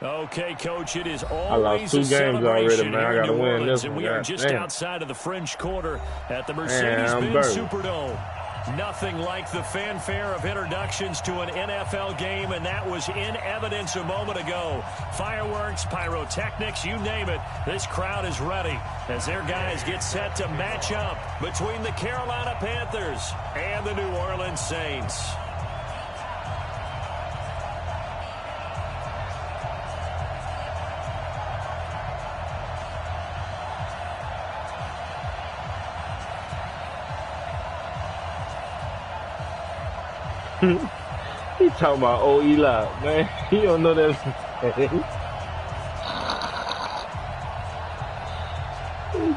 Okay, Coach, it is always a celebration here in New Orleans, and we are just outside of the French Quarter at the Mercedes-Benz Superdome. Nothing like the fanfare of introductions to an NFL game, and that was in evidence a moment ago. Fireworks, pyrotechnics, you name it. This crowd is ready as their guys get set to match up between the Carolina Panthers and the New Orleans Saints. He talking about old Eli, man. He don't know that.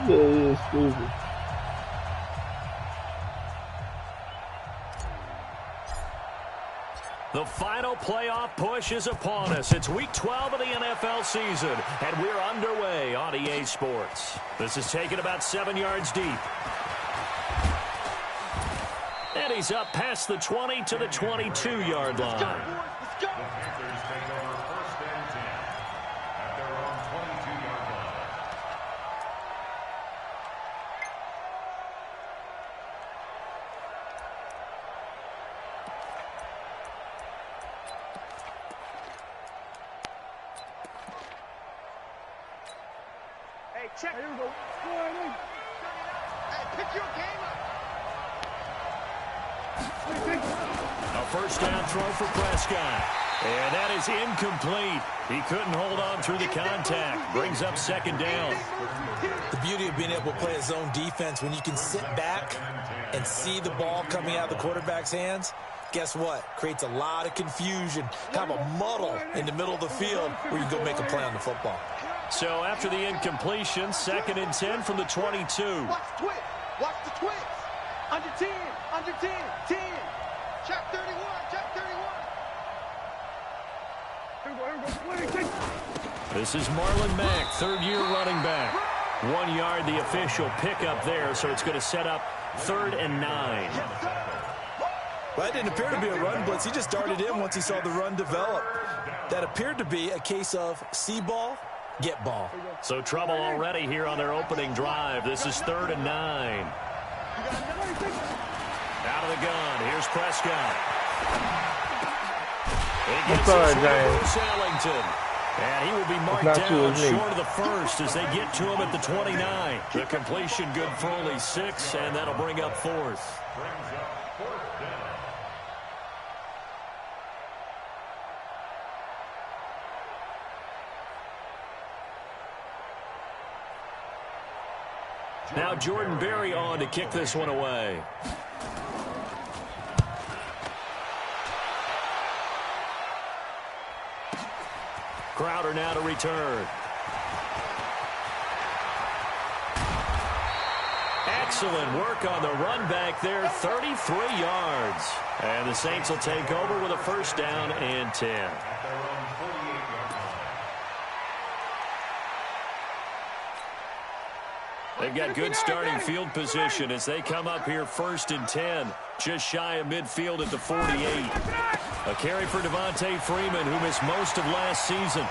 This is stupid. The final playoff push is upon us. It's week 12 of the NFL season, and we're underway on EA Sports. This is taken about 7 yards deep. And he's up past the 20 to the 22-yard line. The Panthers take over 1st and 10 at their own 22-yard line. Hey, check. Here we go. Hey, pick your game up. A first down throw for Prescott. And that is incomplete. He couldn't hold on through the contact. Brings up 2nd down. The beauty of being able to play a zone defense, when you can sit back and see the ball coming out of the quarterback's hands, guess what? Creates a lot of confusion, kind of a muddle in the middle of the field where you can go make a play on the football. So after the incompletion, 2nd and 10 from the 22. Watch the twist. Watch the twist. Under 10. Under 10. 10. Check 31. Check 31. This is Marlon Mack, 3rd-year running back. 1 yard, the official pickup there, so it's going to set up 3rd and 9. Well, that didn't appear to be a run blitz. He just darted in once he saw the run develop. That appeared to be a case of see ball, get ball. So trouble already here on their opening drive. This is 3rd and 9. Out of the gun. Here's Prescott. He gets Bruce Ellington. And he will be marked down short of the first as they get to him at the 29. The completion good for only 6, and that'll bring up 4th. Now Jordan Berry on to kick this one away. Crowder now to return. Excellent work on the run back there, 33 yards. And the Saints will take over with a 1st down and 10. They've got good starting field position as they come up here 1st and 10, just shy of midfield at the 48. A carry for Devontae Freeman, who missed most of last season.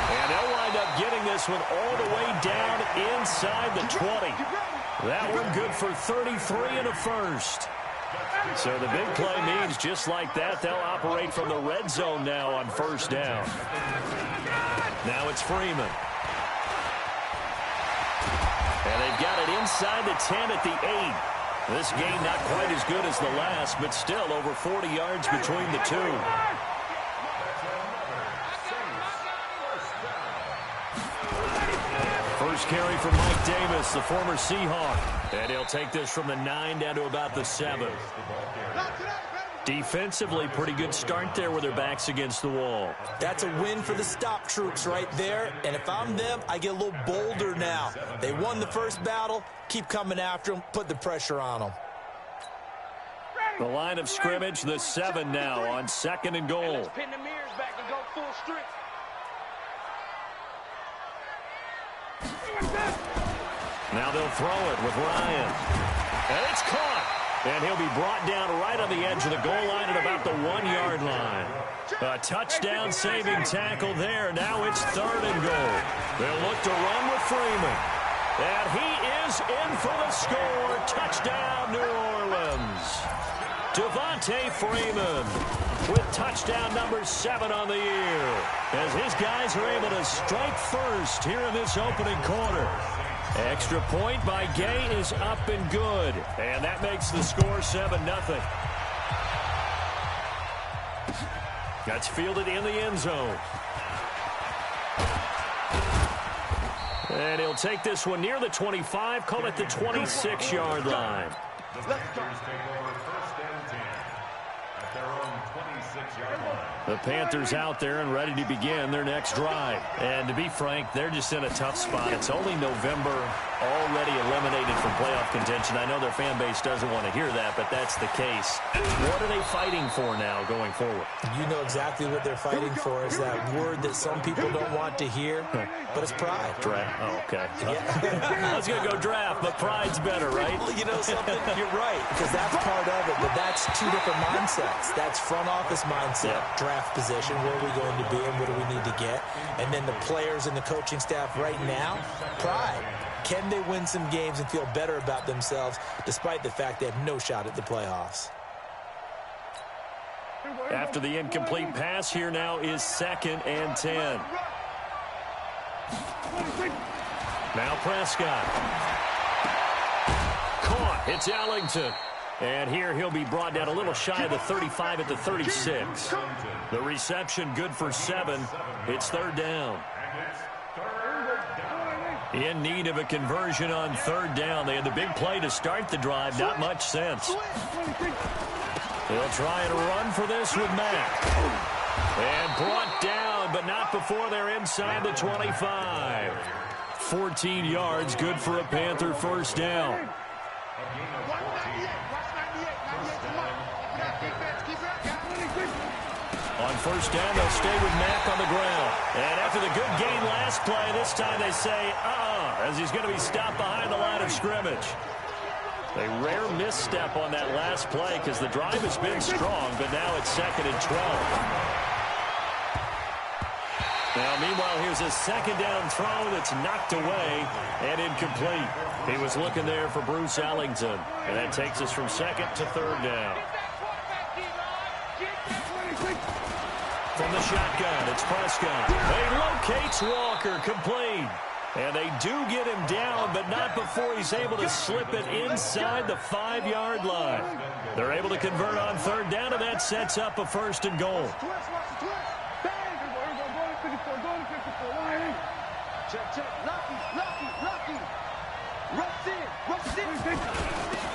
And they'll wind up getting this one all the way down inside the 20. That one good for 33 and a 1st. So the big play means just like that, they'll operate from the red zone now on 1st down. Now it's Freeman. And they've got it inside the 10 at the 8. This game not quite as good as the last, but still over 40 yards between the two. First carry for Mike Davis, the former Seahawk. And he'll take this from the 9 down to about the 7. Defensively, pretty good start there with their backs against the wall. That's a win for the stop troops right there. And if I'm them, I get a little bolder now. They won the first battle. Keep coming after them. Put the pressure on them. The line of scrimmage, the 7 now on 2nd and goal. Let's pin the mirrors back and go full strength. Now they'll throw it with Ryan. And it's caught. And he'll be brought down right on the edge of the goal line at about the 1-yard line. A touchdown-saving tackle there. Now it's 3rd and goal. They'll look to run with Freeman. And he is in for the score. Touchdown, New Orleans. Devontae Freeman with touchdown number 7 on the year. As his guys are able to strike first here in this opening quarter. Extra point by Gay is up and good. And that makes the score 7-0. That's fielded in the end zone. And he'll take this one near the 25, call it the 26-yard line. The Panthers take over 1st and 10 The Panthers out there and ready to begin their next drive. And to be frank, they're just in a tough spot. It's only November, already eliminated from playoff contention. I know their fan base doesn't want to hear that, but that's the case. What are they fighting for now going forward? You know exactly what they're fighting for. Is that word that some people don't want to hear, but it's pride. Draft. Oh, okay. Yeah. I was going to go draft, but pride's better, right? Well, you know something? You're right, because that's part of it, but that's two different mindsets. That's front office mindset, draft position, where are we going to be and what do we need to get? And then the players and the coaching staff right now, pride. Can they win some games and feel better about themselves despite the fact they have no shot at the playoffs? After the incomplete pass, here now is 2nd and 10. Now Prescott. Caught. It's Ellington. And here he'll be brought down a little shy of the 35 at the 36. The reception good for 7. It's 3rd down. In need of a conversion on 3rd down. They had the big play to start the drive. Not much sense. They'll try and run for this with Mack. And brought down, but not before they're inside the 25. 14 yards, good for a Panther 1st down. On 1st down, they'll stay with Mack on the ground. And after the good gain last play, this time they say, as he's going to be stopped behind the line of scrimmage. A rare misstep on that last play because the drive has been strong, but now it's 2nd and 12. Now, meanwhile, here's a 2nd down throw that's knocked away and incomplete. He was looking there for Bruce Ellington, and that takes us from 2nd to 3rd down. From the shotgun, it's Prescott. He locates Walker, complete. And they do get him down, but not before he's able to slip it inside the 5-yard line. They're able to convert on 3rd down, and that sets up a 1st and goal.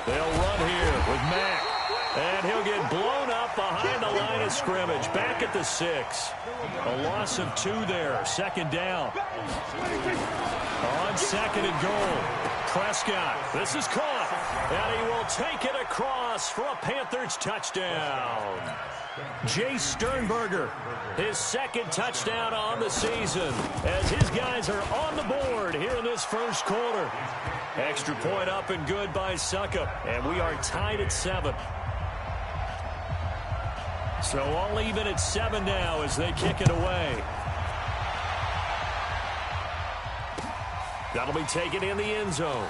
They'll run here with Mack. And he'll get blown up behind the line of scrimmage. Back at the 6. A loss of 2 there. 2nd down. On 2nd and goal. Prescott. This is caught. And he will take it across for a Panthers touchdown. Jace Sternberger, his 2nd touchdown on the season as his guys are on the board here in this 1st quarter. Extra point up and good by Succop. And we are tied at 7. So all even at 7 now as they kick it away. That'll be taken in the end zone.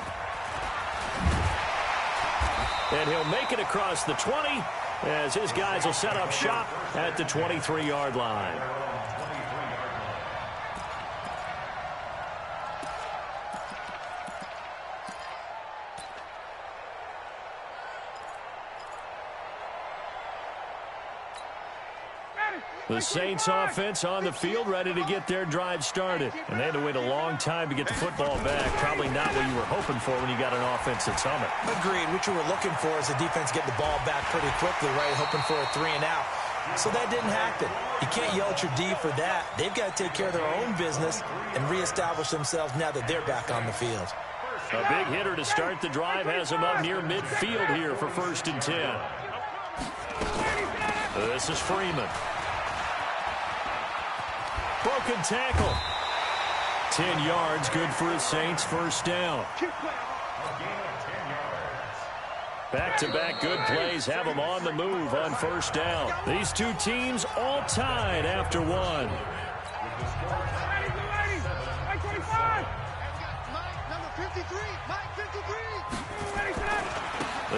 And he'll make it across the 20 as his guys will set up shop at the 23-yard line. The Saints offense on the field ready to get their drive started. And they had to wait a long time to get the football back. Probably not what you were hoping for when you got an offense at Summit. Agreed. What you were looking for is the defense get the ball back pretty quickly, right? Hoping for a 3 and out. So that didn't happen. You can't yell at your D for that. They've got to take care of their own business and reestablish themselves now that they're back on the field. A big hitter to start the drive has them up near midfield here for 1st and 10. This is Freeman. Broken tackle. 10 yards, good for the Saints, 1st down. Back-to-back good plays have them on the move on 1st down. These two teams all tied after 1.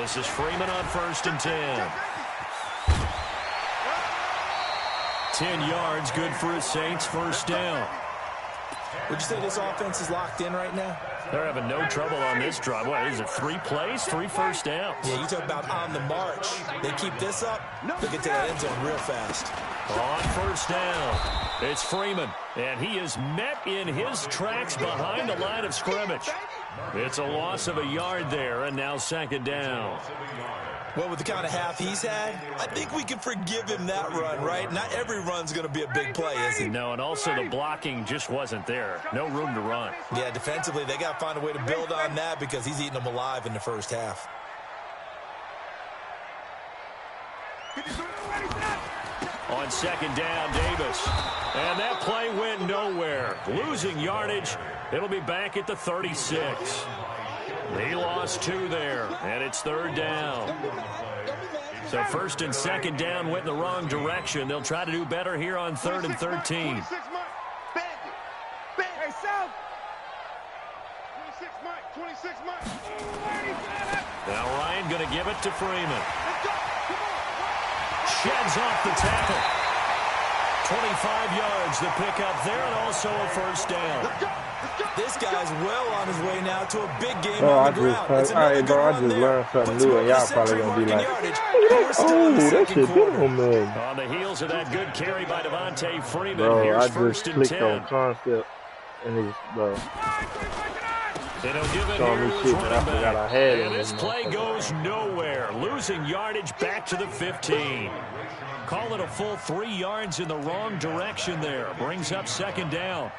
This is Freeman on 1st and 10. 10 yards, good for the Saints, 1st down. Would you say this offense is locked in right now? They're having no trouble on this drive. What is it, 3 plays, 3 first downs? Yeah, you talk about on the march. They keep this up, they'll get to that end zone real fast. On 1st down, it's Freeman, and he is met in his tracks behind the line of scrimmage. It's a loss of a yard there, and now 2nd down. Well, with the kind of half he's had, I think we can forgive him that run, right? Not every run's going to be a big play, is it? No, and also the blocking just wasn't there. No room to run. Yeah, defensively, they got to find a way to build on that because he's eating them alive in the first half. On second down, Davis. And that play went nowhere. Losing yardage. It'll be back at the 36. He lost 2 there, and it's third down. So first and second down went in the wrong direction. They'll try to do better here on 3rd and 13. Hey, South. 26 Mike. 26 Mike. Now Ryan going to give it to Freeman. Sheds off the tackle. 25 yards the pickup there, and also a first down. This guy's well on his way now to a big game on the ground. All right, bro, I just learned something new, and y'all probably going to be like, oh, that shit beautiful, man. On the heels of that good carry by Devontae Freeman, bro, here's I first just and clicked 10. on concept, and it's, bro. And he'll give it showing me here shit to that I forgot I had. and this play goes nowhere. Losing yardage back to the 15. Call it a full 3 yards in the wrong direction there. Brings up second down.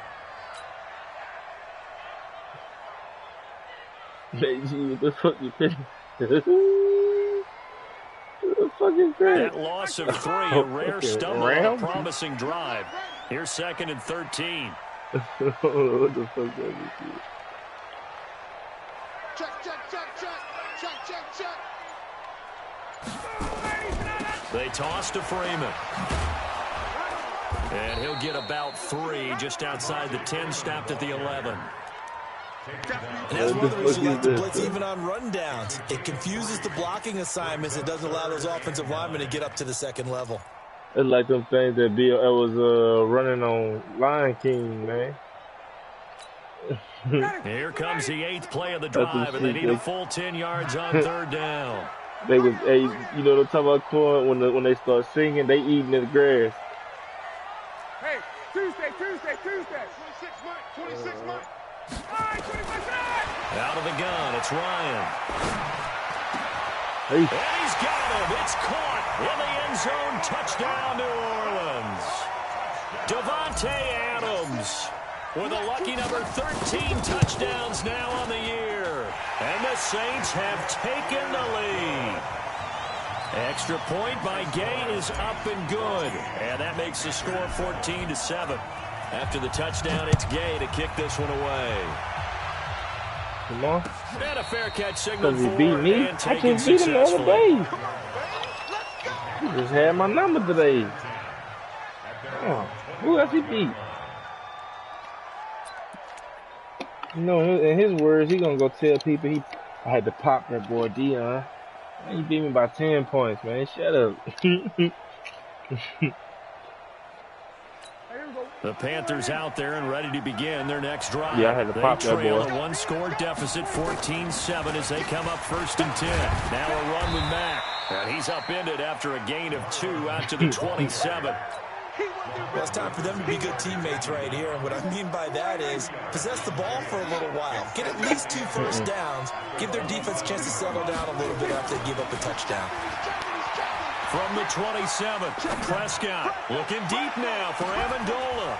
What the fuck you think? What the fuck is that? That loss of 3, a rare stumble on a promising drive. Here's 2nd and 13. What the fuck is that? Check. They toss to Freeman. And he'll get about 3 just outside the 10, stopped at the 11. And that's one of the reasons you like to blitz even on rundowns. It confuses the blocking assignments. It doesn't allow those offensive linemen to get up to the second level. It's like them things that was running on Lion King, man. Here comes the 8th play of the drive, and they need a full 10 yards on 3rd down. They was, you know, they're talking about corn when they start singing, they eating the grass. Hey, Tuesday. 26 Mike. Out of the gun, it's Ryan. Hey. And he's got him. It's caught in the end zone. Touchdown, New Orleans. Davante Adams with a lucky number 13 touchdowns now on the year. And the Saints have taken the lead. Extra point by Gay is up and good. And that makes the score 14-7. After the touchdown, it's Gay to kick this one away. Come on. And a fair catch signal Because he for beat me. and I taken just beat him the other successfully. day. He just had my number today. Oh, who else he beat? You know, in his words, he gonna go tell people I had to pop that boy Dion. Man, he beat me by 10 points, man. Shut up. The Panthers out there and ready to begin their next drive. Yeah, I had to pop that boy. They trail a one-score deficit, 14-7, as they come up 1st and 10. Now a run with Mack. And he's upended after a gain of 2 out to the 27. Well, it's time for them to be good teammates right here. And what I mean by that is possess the ball for a little while. Get at least 2 first downs. Give their defense a chance to settle down a little bit after they give up a touchdown. From the 27, Prescott looking deep now for Amendola.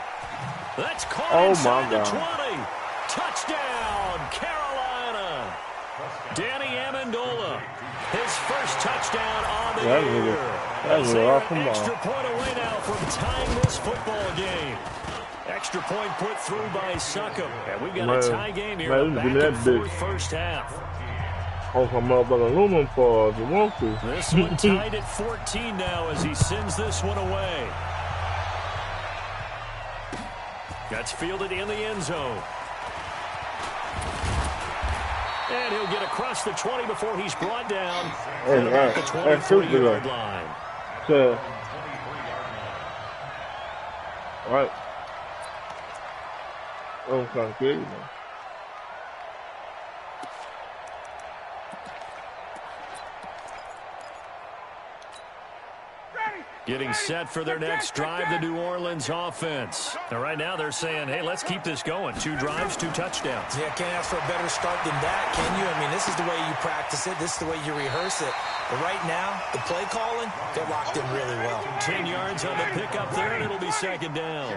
That's caught inside the 20. Touchdown, Carolina. Danny Amendola, his first touchdown on the year. That's an awesome extra ball. point away now from tying this football game. Extra point put through by Succop. And we've got a tie game here. Back and forth first half. I'll come up with aluminum foil if you want to. This one tied at 14 now as he sends this one away. That's fielded in the end zone. And he'll get across the 20 before he's brought down at about the 23-yard line. So, all right. Oh, sounds good, man. getting set for their next drive, the New Orleans offense. And right now they're saying, hey, let's keep this going. 2 drives, 2 touchdowns. Yeah, can't ask for a better start than that, can you? I mean, this is the way you practice it. This is the way you rehearse it. But right now, the play calling, they're locked in really well. 10 yards on the pickup there, and it'll be 2nd down.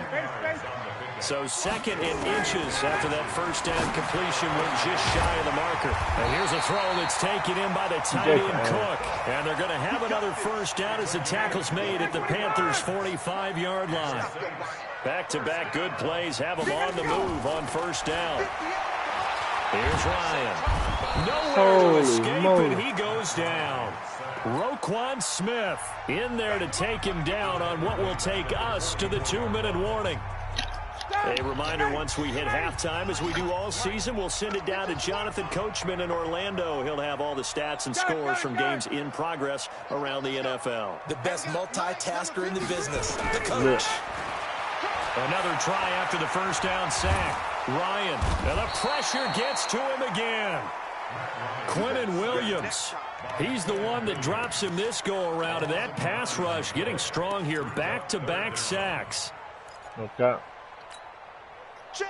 So 2nd and inches after that first down completion went just shy of the marker. And here's a throw that's taken in by the tight end Cook. And they're going to have another first down as the tackle's made at the Panthers' 45-yard line. Back-to-back good plays have them on the move on first down. Here's Ryan. Nowhere to escape, and he goes down. Roquan Smith in there to take him down on what will take us to the 2-minute warning. A reminder, once we hit halftime, as we do all season, we'll send it down to Jonathan Coachman in Orlando. He'll have all the stats and scores from games in progress around the NFL. The best multitasker in the business, the coach. Another try after the first down sack. Ryan, and the pressure gets to him again. Quinnen Williams, he's the one that drops him this go-around, and that pass rush getting strong here. Back-to-back sacks. Okay.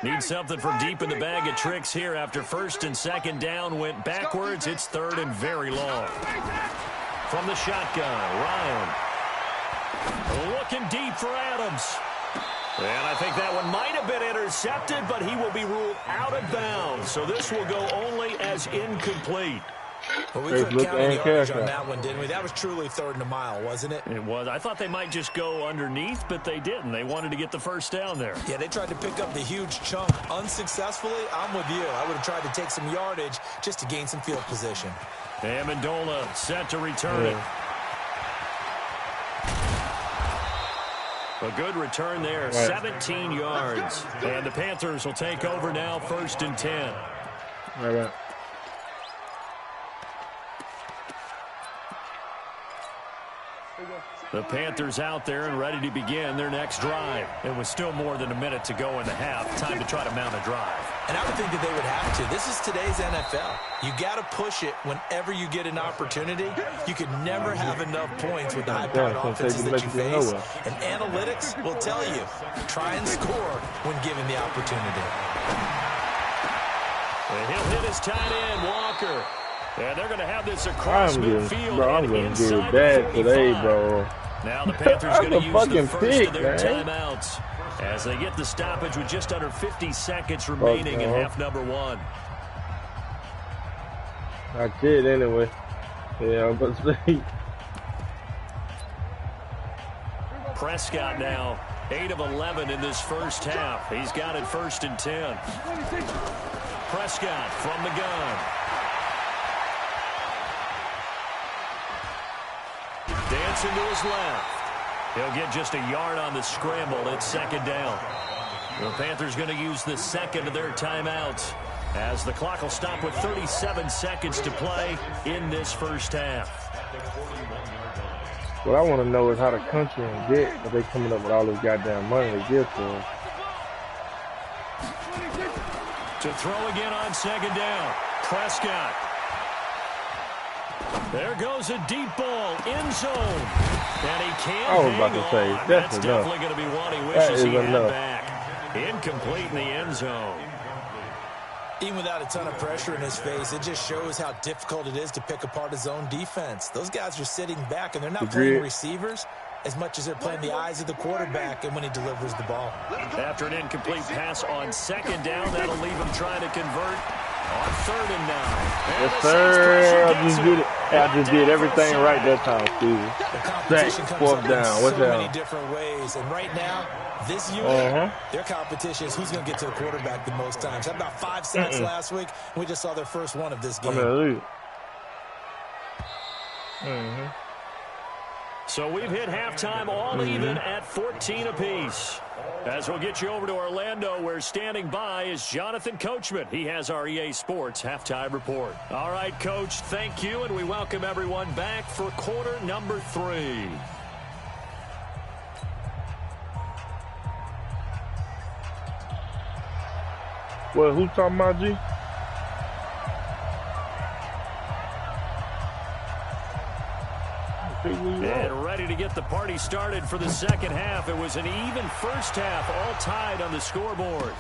Need something from deep in the bag of tricks here after 1st and 2nd down went backwards. It's 3rd and very long. From the shotgun, Ryan. Looking deep for Adams. And I think that one might have been intercepted, but he will be ruled out of bounds. So this will go only as incomplete. Well, we couldn't count any yardage on that one, didn't we? That was truly 3rd and a mile, wasn't it? It was. I thought they might just go underneath, but they didn't. They wanted to get the first down there. Yeah, they tried to pick up the huge chunk unsuccessfully. I'm with you. I would have tried to take some yardage just to gain some field position. Amendola set to return it. A good return there, 17 yards. And the Panthers will take over now, 1st and 10. Right. The Panthers out there and ready to begin their next drive. It was still more than a minute to go in the half. Time to try to mount a drive. And I would think that they would have to. This is today's NFL. You got to push it whenever you get an opportunity. You could never have enough points with the high-powered offenses that you face. And analytics will tell you, try and score when given the opportunity. And he'll hit his tight end, Walker. And they're going to have this across midfield. Bro, I'm going to get bad today, bro. Now the Panthers going to use the first of their timeouts as they get the stoppage with just under 50 seconds remaining in half number 1. I did anyway. Yeah, I'm about to say. Prescott now 8 of 11 in this first half. He's got it 1st and 10. Prescott from the gun. Dancing to his left. He'll get just a yard on the scramble. It's 2nd down. The Panthers going to use the 2nd of their timeouts as the clock will stop with 37 seconds to play in this first half. What I want to know is how the country and get, but they coming up with all this goddamn money they give to them. To throw again on 2nd down. Prescott. There goes a deep ball, end zone. And he can't I was about to say, that's definitely going to be one he wishes he had back. Incomplete in the end zone. Even without a ton of pressure in his face, it just shows how difficult it is to pick apart his own defense. Those guys are sitting back, and they're not playing receivers as much as they're playing the eyes of the quarterback and when he delivers the ball. After an incomplete pass on 2nd down, that'll leave him trying to convert on 3rd and 9. Yes, sir. I just did everything right that time, Steve. The competition comes up in so many different ways. And right now, this unit, their competition is who's going to get to the quarterback the most times. Had about 5 sacks last week. We just saw their first one of this game. So we've hit halftime all even at 14 apiece. As we'll get you over to Orlando, where standing by is Jonathan Coachman. He has our EA Sports halftime report. All right, Coach, thank you, and we welcome everyone back for quarter number 3. Well, who's talking about, G? And ready to get get the party started for the second half. It was an even first half, all tied on the scoreboard.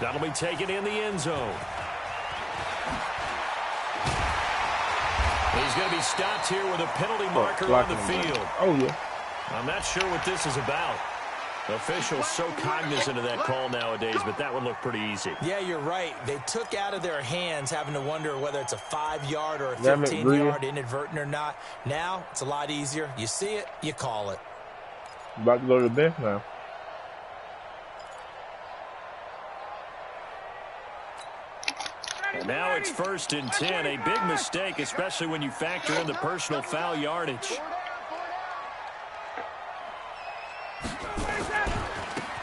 That'll be taken in the end zone. He's going to be stopped here with a penalty marker on the field. Oh, yeah. I'm not sure what this is about. Officials so cognizant of that call nowadays, but that one looked pretty easy. Yeah, you're right. They took out of their hands having to wonder whether it's a 5-yard or a 15-yard inadvertent or not. Now, it's a lot easier. You see it, you call it. About to go to the bench now. And now it's 1st and 10. A big mistake, especially when you factor in the personal foul yardage.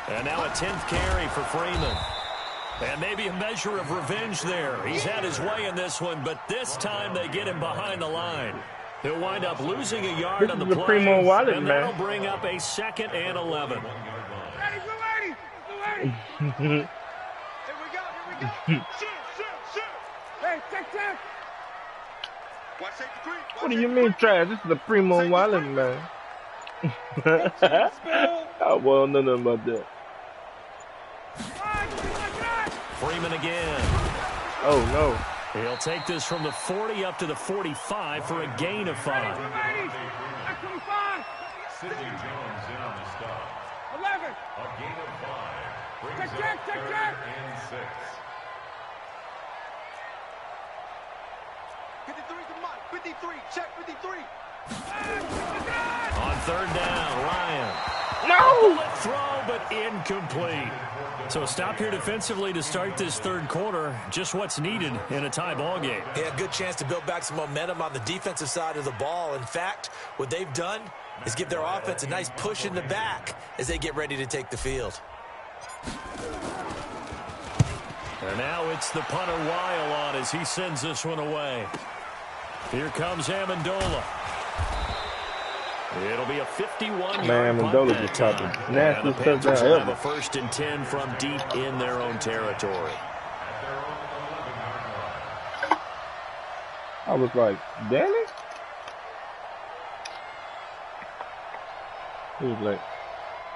And now a 10th carry for Freeman. And maybe a measure of revenge there. He's had his way in this one, but this time they get him behind the line. He'll wind up losing a yard on the play, and that'll bring up a 2nd and 11. Here we go. What do you mean, trash? This is the Primo Wallet, man. I won't know nothing about that. Freeman again. Oh, no. He'll take this from the 40 up to the 45 for a gain of 5. Sidney Jones in on the stop. 11. A gain of 5. Brings up 3rd and 6. 53, check 53. On 3rd down, Ryan. No! Throw, but incomplete. So a stop here defensively to start this 3rd quarter. Just what's needed in a tie ball game. Yeah, good chance to build back some momentum on the defensive side of the ball. In fact, what they've done is give their offense a nice push in the back as they get ready to take the field. And now it's the punter Weil on as he sends this one away. Here comes Amendola. It'll be a 51-yard punt that time. And the Panthers will have a 1st and 10 from deep in their own territory. I was like, Danny? He was like,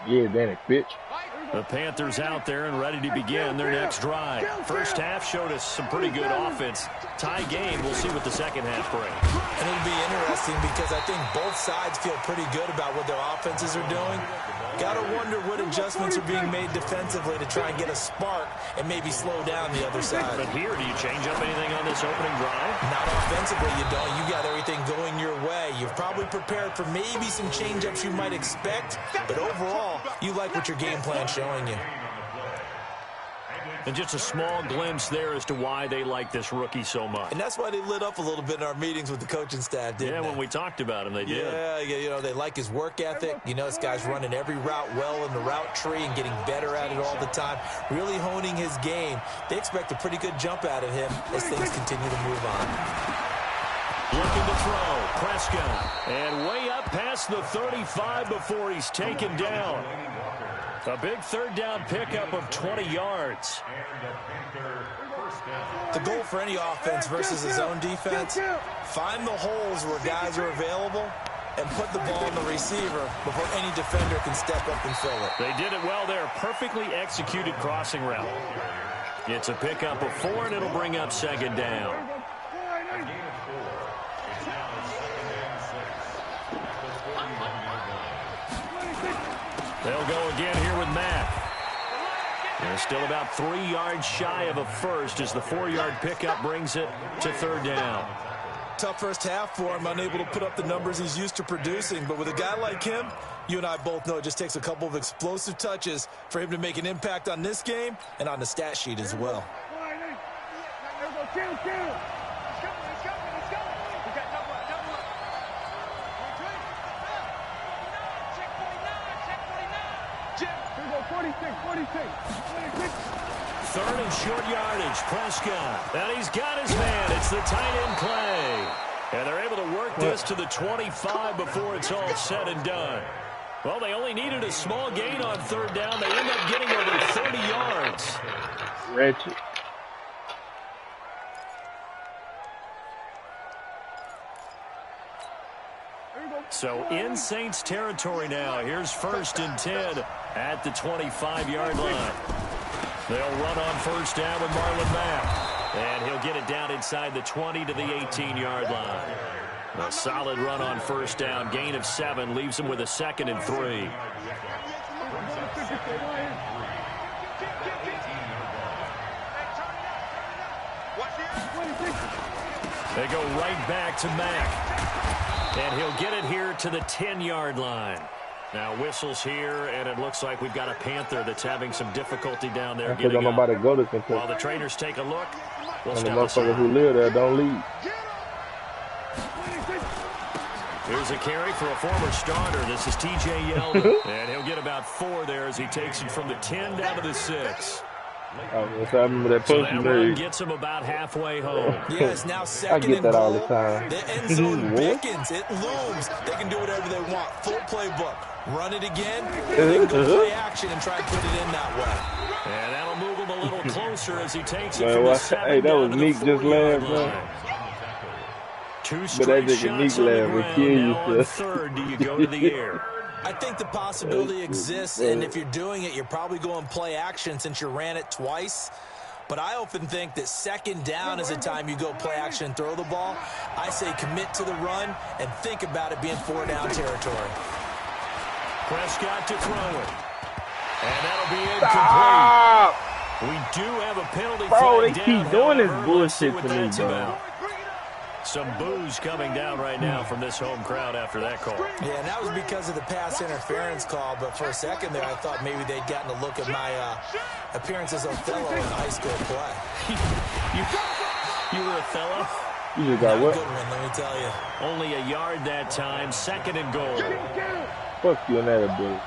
yeah, Danny, bitch. The Panthers out there and ready to begin their next drive. First half showed us some pretty good offense. Tie game, we'll see what the second half brings. And it'll be interesting because I think both sides feel pretty good about what their offenses are doing. Got to wonder what adjustments are being made defensively to try and get a spark and maybe slow down the other side. But here, do you change up anything on this opening drive? Not offensively, you don't. You got everything going your way. You've probably prepared for maybe some change-ups you might expect, but overall, you like what your game plan's showing you. And just a small glimpse there as to why they like this rookie so much. And that's why they lit up a little bit in our meetings with the coaching staff, didn't they? When we talked about him, they did. Yeah, you know, they like his work ethic. You know, this guy's running every route well in the route tree and getting better at it all the time, really honing his game. They expect a pretty good jump out of him as things continue to move on. Looking to throw, Prescott. And way up past the 35 before he's taken down. A big 3rd down pickup of 20 yards. The goal for any offense versus his own defense, find the holes where guys are available and put the ball on the receiver before any defender can step up and fill it. They did it well there. Perfectly executed crossing route. It's a pickup of 4, and it'll bring up 2nd down. They'll go again here with Mack. They're still about 3 yards shy of a first as the 4-yard pickup brings it to 3rd down. Tough first half for him, unable to put up the numbers he's used to producing. But with a guy like him, you and I both know it just takes a couple of explosive touches for him to make an impact on this game and on the stat sheet as well. Third and short yardage, Prescott. And he's got his man. It's the tight end Clay. And they're able to work this to the 25 before it's all said and done. Well, they only needed a small gain on 3rd down. They end up getting over 30 yards. Wretched. So in Saints territory now. Here's 1st and 10 at the 25-yard line. They'll run on 1st down with Marlon Mack. And he'll get it down inside the 20 to the 18-yard line. A solid run on 1st down. Gain of 7 leaves him with a 2nd and 3. They go right back to Mack. And he'll get it here to the 10-yard line. Now whistles here, and it looks like we've got a Panther that's having some difficulty down there getting up. Nobody go to Kentucky. While the trainers take a look, we'll step aside. The motherfuckers who live there don't leave. Here's a carry for a former starter. This is T.J. Yeldon. And he'll get about 4 there as he takes it from the 10 down to the 6. I remember that push you made. Gets him about halfway home. Yeah, it's now 2nd I get that all the time. The end zone beckons. It looms. They can do whatever they want. Full playbook. Run it again. They can go play action and try and put it in that way. And that'll move him a little closer as he takes it from the 7 hey, that down was Meek just laughed, bro. But that nigga Meek laugh will kill you, sir. 3rd, do you go to the air? I think the possibility exists, and if you're doing it, you're probably going play action since you ran it twice. But I often think that 2nd down is the time you go play action and throw the ball. I say commit to the run and think about it being 4-down territory. Prescott to throw it. And that'll be incomplete. We do have a penalty flag down. Bro, they keep doing this bullshit to me, bro. Some boos coming down right now from this home crowd after that call. Yeah, and that was because of the pass interference call. But for a second there, I thought maybe they'd gotten a look at my appearance as Othello in high school play. you were Othello? You just got what? Good one, let me tell you. Only a yard that time. 2nd and goal. Fuck you and that ability.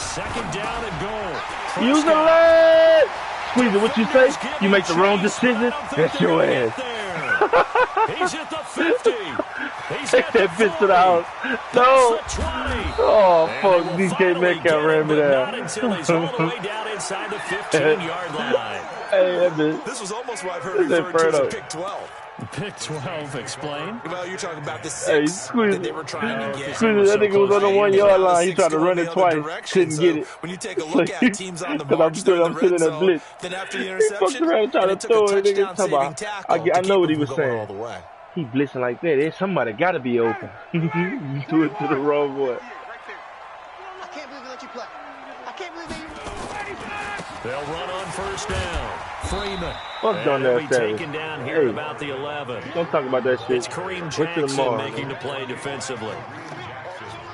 2nd down and goal. Use the leg! Squeeze it, what you say? You make the wrong decision? That's your ass. He's at the 50. Take that bitch to the house. No. Oh, fuck. DK Metcalf ran me down. Until he's all the way down inside the 15-yard line. Hey, that bitch. This was almost what I've heard referred to as a pick 12. Pick 12, explain. Well, you're talking about the 6 that they were trying to get. That nigga was on the 1-yard line. He tried to run it twice. Couldn't get it. When you take a look at teams on the march through the red zone, then after the interception, he fucked around trying to throw it. Nigga, I know what he was saying. He blitzing like that. Somebody got to be open. You threw it to the wrong boy. I can't believe they let you play. I can't believe they... They'll run on 1st down. Freeman. Fuck on that taken down here at about the 11. Don't talk about that shit. It's Kareem Jackson making the play defensively.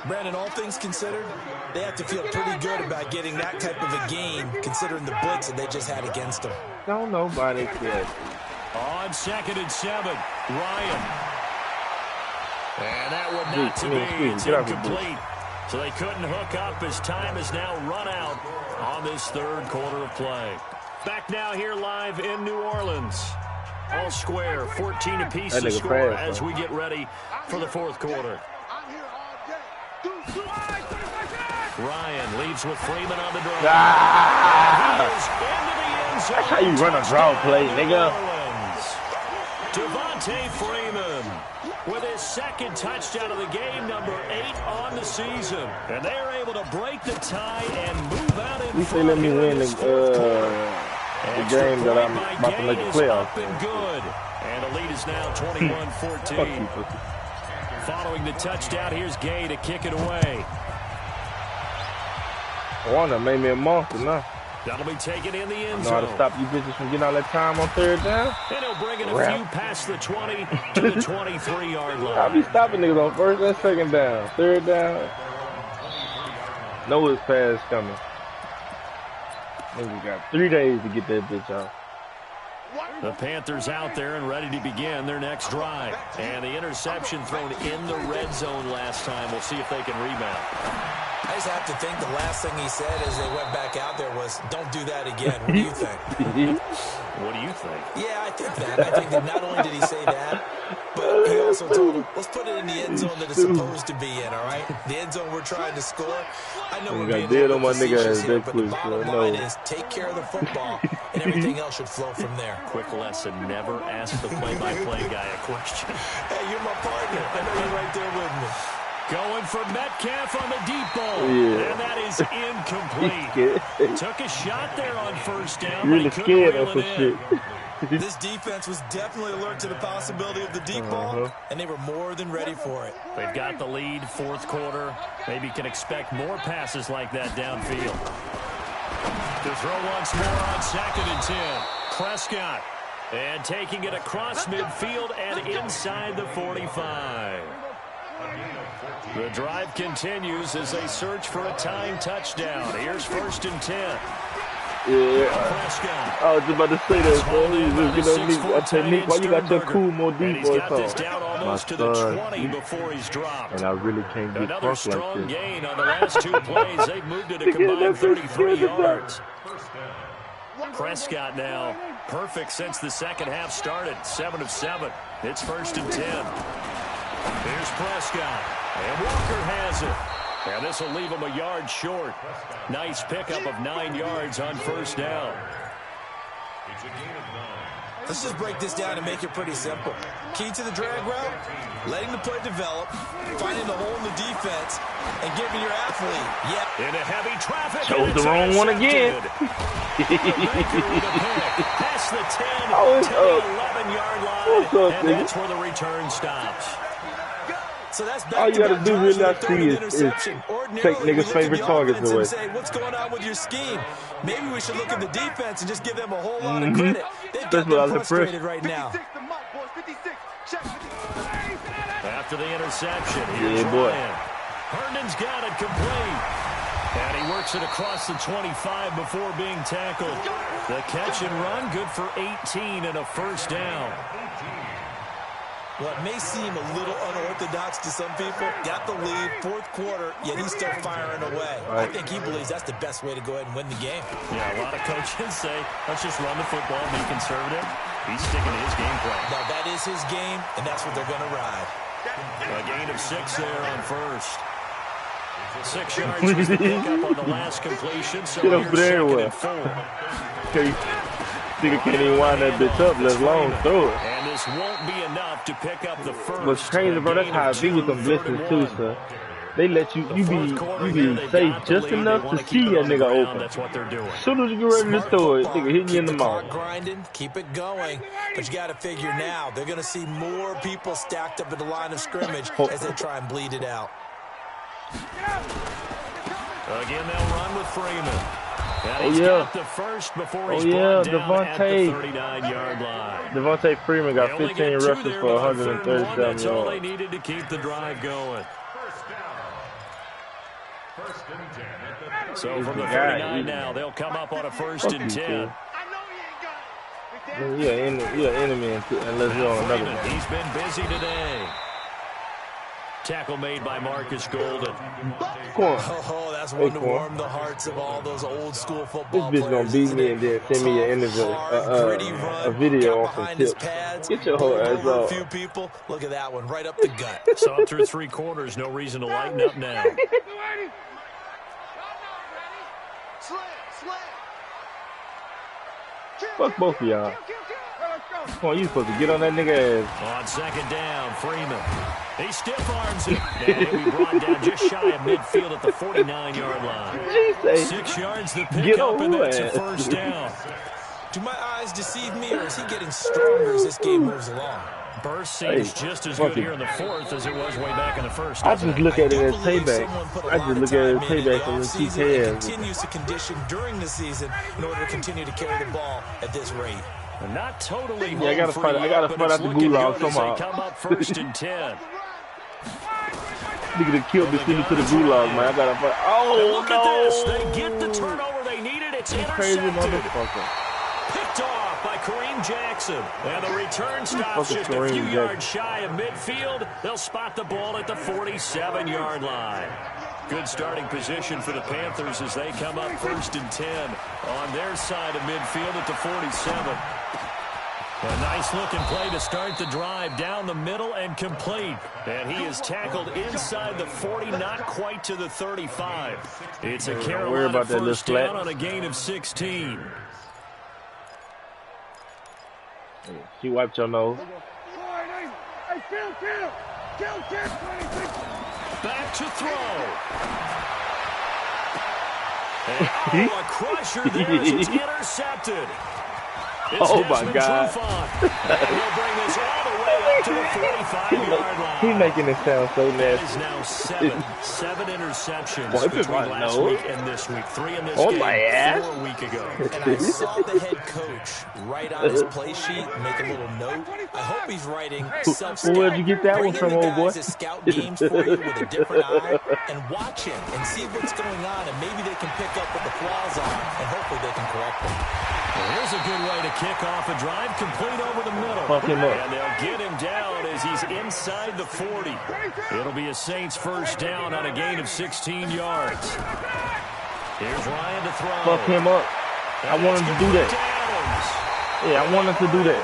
Brandon, all things considered, they have to feel pretty good about getting that type of a game, considering the blitz that they just had against them. Don't nobody care. On 2nd and 7, Ryan. And that one not to be. It's incomplete. So they couldn't hook up as time has now run out on this 3rd quarter of play. Back now here live in New Orleans. All square, 14 apiece to score as we get ready for the 4th quarter. Ryan leaves with Freeman on the draw. That's how you run a draw play, nigga. Devontae Freeman with his 2nd touchdown of the game, number 8 on the season. And they're able to break the tie and move out in front. They let me win the game that I'm about to make the playoffs. Good. And the lead is now 21-14. Following the touchdown, here's Gay to kick it away. That made me a monster now. That'll be taken in the end zone. Know how to stop you bitches from getting all that time on 3rd down? And he'll bring it a few past the 20 to the 23-yard line. I'll be stopping niggas on 1st and 2nd down. 3rd down. Know his pass coming. Niggas got 3 days to get that bitch off. The Panthers out there and ready to begin their next drive. And the interception thrown in the red zone last time. We'll see if they can rebound. I just have to think the last thing he said as they went back out there was, don't do that again. What do you think? What do you think? Yeah, I think that. I think that not only did he say that, but he also told him, let's put it in the end zone that it's supposed to be in, all right? The end zone we're trying to score. I know we're being a little facetious here, but the bottom line is take care of the football. and everything else should flow from there. Quick lesson, never ask the play-by-play guy a question. Hey, you're my partner. I know you're right there with me. Going for Metcalf on the deep ball. Yeah. And that is incomplete. Took a shot there on first down. Really scared of some shit. This defense was definitely alert to the possibility of the deep ball, and they were more than ready for it. They've got the lead, fourth quarter. Maybe can expect more passes like that downfield. To throw once more on 2nd and 10. Prescott. And taking it across midfield and inside the 45. The drive continues as they search for a tying touchdown. Here's 1st and 10. Yeah, I was just about to say that, bro. I said, Nick, why you got your cool more deep boy song? My son, before he's dropped. And I really can't get another strong like gain on the last 2 plays. They've moved it a combined 33 yards. Prescott now perfect since the second half started. 7 of 7. It's 1st and 10. Here's Prescott. And Walker has it. And this will leave him a yard short. Nice pickup of 9 yards on 1st down. Let's just break this down and make it pretty simple. Key to the drag route, letting the play develop, finding the hole in the defense, and giving your athlete. Into heavy traffic. Chose the wrong one again. Past the 10 to the 11-yard line. And that's where the return stops. So that's all you got to do really not see is take niggas' favorite targets away. Say, what's going on with your scheme? Maybe we should look at the defense and just give them a whole lot of credit. They've got them frustrated right now. After the interception, here's Ryan. Herndon's got it complete. And he works it across the 25 before being tackled. The catch and run, good for 18 and a 1st down. Well, it may seem a little unorthodox to some people. Got the lead, 4th quarter, yet he's still firing away. Right. I think he believes that's the best way to go ahead and win the game. Yeah, a lot of coaches say, let's just run the football, be conservative. He's sticking to his game plan. Now, that is his game, and that's what they're going to ride. A gain of 6 there on 1st. 6 yards was the pickup on the last completion, so here's 2nd and 4. Nigga can't even wind that bitch up, let alone throw it. And this won't be enough to pick up the 1st. What's crazy, bro, that's how I be with them blitzes too, sir. They let you be safe just enough to see that nigga open. That's what they're doing. As soon as you get ready to throw it, nigga hitting you in the mouth. Grinding, keep it going. But you got to figure now, they're going to see more people stacked up at the line of scrimmage as they try and bleed it out. Again, they'll run with Freeman. And he's got the first before he's brought down at the 39-yard line. Devontae Freeman got 15 rushes for 137 yards. That's all they needed to keep the drive going. So from the 39 now, they'll come up on a 1st and 10. You're an enemy unless you're on another one. He's been busy today. Tackle made by Marcus Golden. Oh, that's one to warm the hearts of all those old school football players. This bitch gonna beat me and then send me an interview, a video on some tips. Get your whole ass off. A few people, look at that one, right up the gut. So through 3 quarters, no reason to lighten up now. Fuck both of y'all. Come on, you supposed to get on that nigga On ass. 2nd down, Freeman. He stiff arms it. And he'll be brought down just shy of midfield at the 49-yard line. 6 yards the pickup, and that's a 1st down. Do my eyes deceive me, or is he getting stronger as this game moves along? Burst seems just as good here in the 4th as it was way back in the 1st. I just look at it as payback. I just look at it as payback from the TK. Continues to condition during the season in order to continue to carry the ball at this rate. Not totally. Yeah, I gotta fight out the gulag somehow. Come up 1st and 10. Nigga that killed me, send me to the gulag, man. I gotta fight. Oh, look at this. They get the turnover they needed. It's intercepted. Crazy motherfucker. Picked off by Kareem Jackson. And the return stops just a few yards shy of midfield. They'll spot the ball at the 47-yard line. Good starting position for the Panthers as they come up 1st and 10 on their side of midfield at the 47. A nice-looking play to start the drive down the middle and complete. And he is tackled inside the 40, not quite to the 35. It's a Carolina 1st down on a gain of 16. She wiped your nose. Back to throw. And, a crusher there as it's intercepted. It's my God. And he'll bring this all the way up to the 45-yard line. He's making it sound so nasty. That is now seven interceptions between last week and this week. 3 in this game, 4 a week ago. And I saw the head coach write on his play sheet, make a little note. I hope he's writing self-scout. Where'd you get that one from, old boy? To scout games for you with a different eye and watch him and see what's going on, and maybe they can pick up what the flaws are, and hopefully they can correct them. Well, here's a good way to kick off a drive, complete over the middle. Fuck him up. And they'll get him down as he's inside the 40. It'll be a Saints first down on a gain of 16 yards. Here's Ryan to throw. Fuck him up. I wanted to do that. Yeah, I wanted to do that.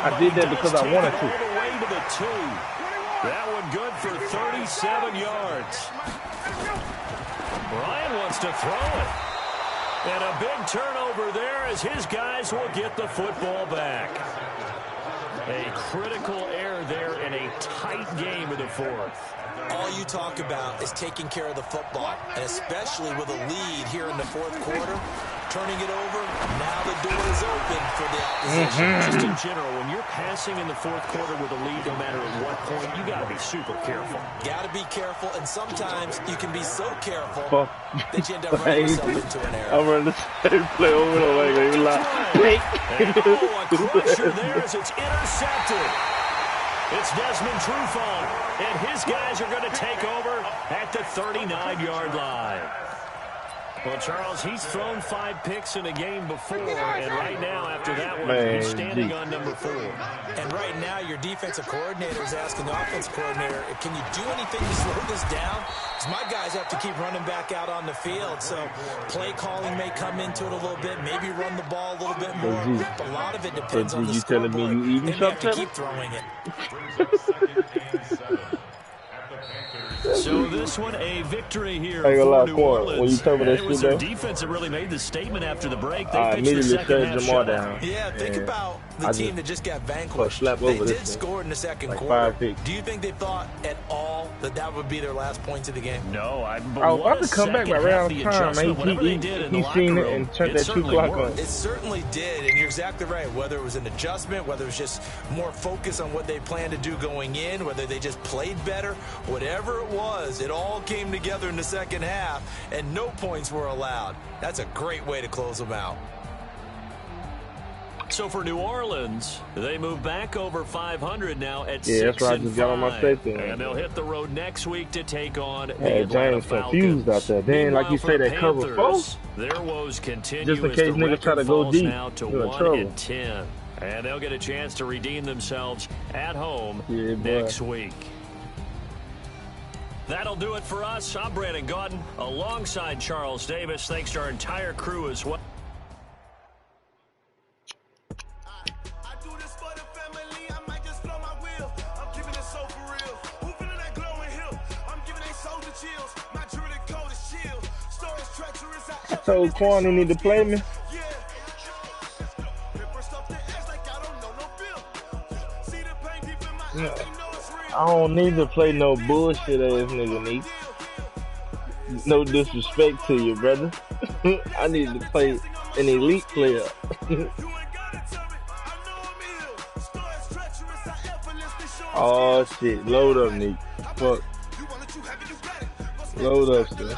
I did that because I wanted to. All the way to the 2. That one good for 37 yards. Ryan wants to throw it. And a big turnover there as his guys will get the football back. A critical error there in a tight game in the 4th. All you talk about is taking care of the football, and especially with a lead here in the 4th quarter, turning it over, now the door is open for the opposition. Just in general, when you're passing in the 4th quarter with a lead, no matter at what point, you got to be super careful. Got to be careful, and sometimes you can be so careful that you end up running yourself into an error. I'm running the same play over and over again. A crusher there as it's intercepted. It's Desmond Trufant, and his guys are going to take over at the 39-yard line. Well, Charles, he's thrown 5 picks in a game before, and right now, after that one, he's standing on number 4. And right now, your defensive coordinator is asking the offensive coordinator, can you do anything to slow this down? Because my guys have to keep running back out on the field, so play calling may come into it a little bit, maybe run the ball a little bit more, but a lot of it depends on the scoreboard. You telling me you eating something? Have to keep throwing it. So this one, a victory here for New Orleans. When you tell me that it was their defense that really made the statement after the break. They immediately shut Jamal down. Yeah, think about the team that just got vanquished. They did score in the second quarter. Do you think they thought at all that that would be their last points of the game? No, I was about to come back by around time, man. He seen it and turned that 2 clock on. It certainly did, and you're exactly right. Whether it was an adjustment, whether it was just more focus on what they planned to do going in, whether they just played better, whatever it was, it all came together in the second half, and no points were allowed. That's a great way to close them out. So for New Orleans, they move back over 500 now at 6-5. Yeah, that's right. I just got on my safety. And they'll hit the road next week to take on the James confused out there. Then, like you say, that cover 4. Their woes continue just in case niggas try to go deep. Now to 1-10. And they'll get a chance to redeem themselves at home next week. That'll do it for us. I'm Brandon Gaudin alongside Charles Davis. Thanks to our entire crew as well. I told Quan he need to play me. I don't need to play no bullshit ass nigga, Neek. No disrespect to you, brother. I need to play an elite player. Oh shit, load up, Neek. Fuck. Load up, son.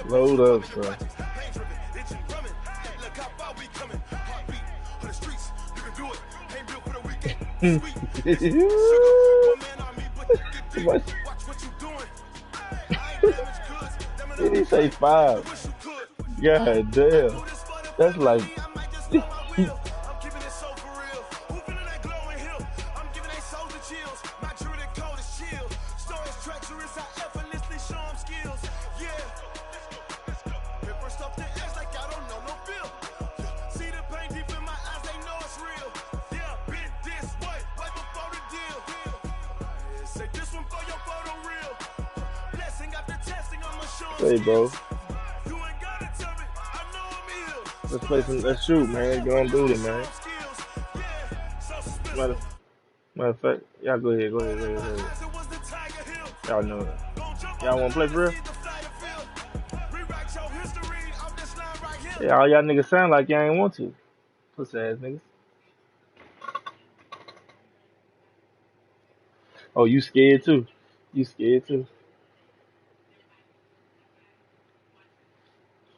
Load up, son. Did he say 5? God damn. That's like... Hey, bro. Let's play some. Let's shoot, man. Go on, do it, man. Matter of fact, y'all go ahead. Y'all know it. Y'all want to play for real? Yeah, all y'all niggas sound like y'all ain't want to. Pussy ass niggas. Oh, you scared too? You scared too?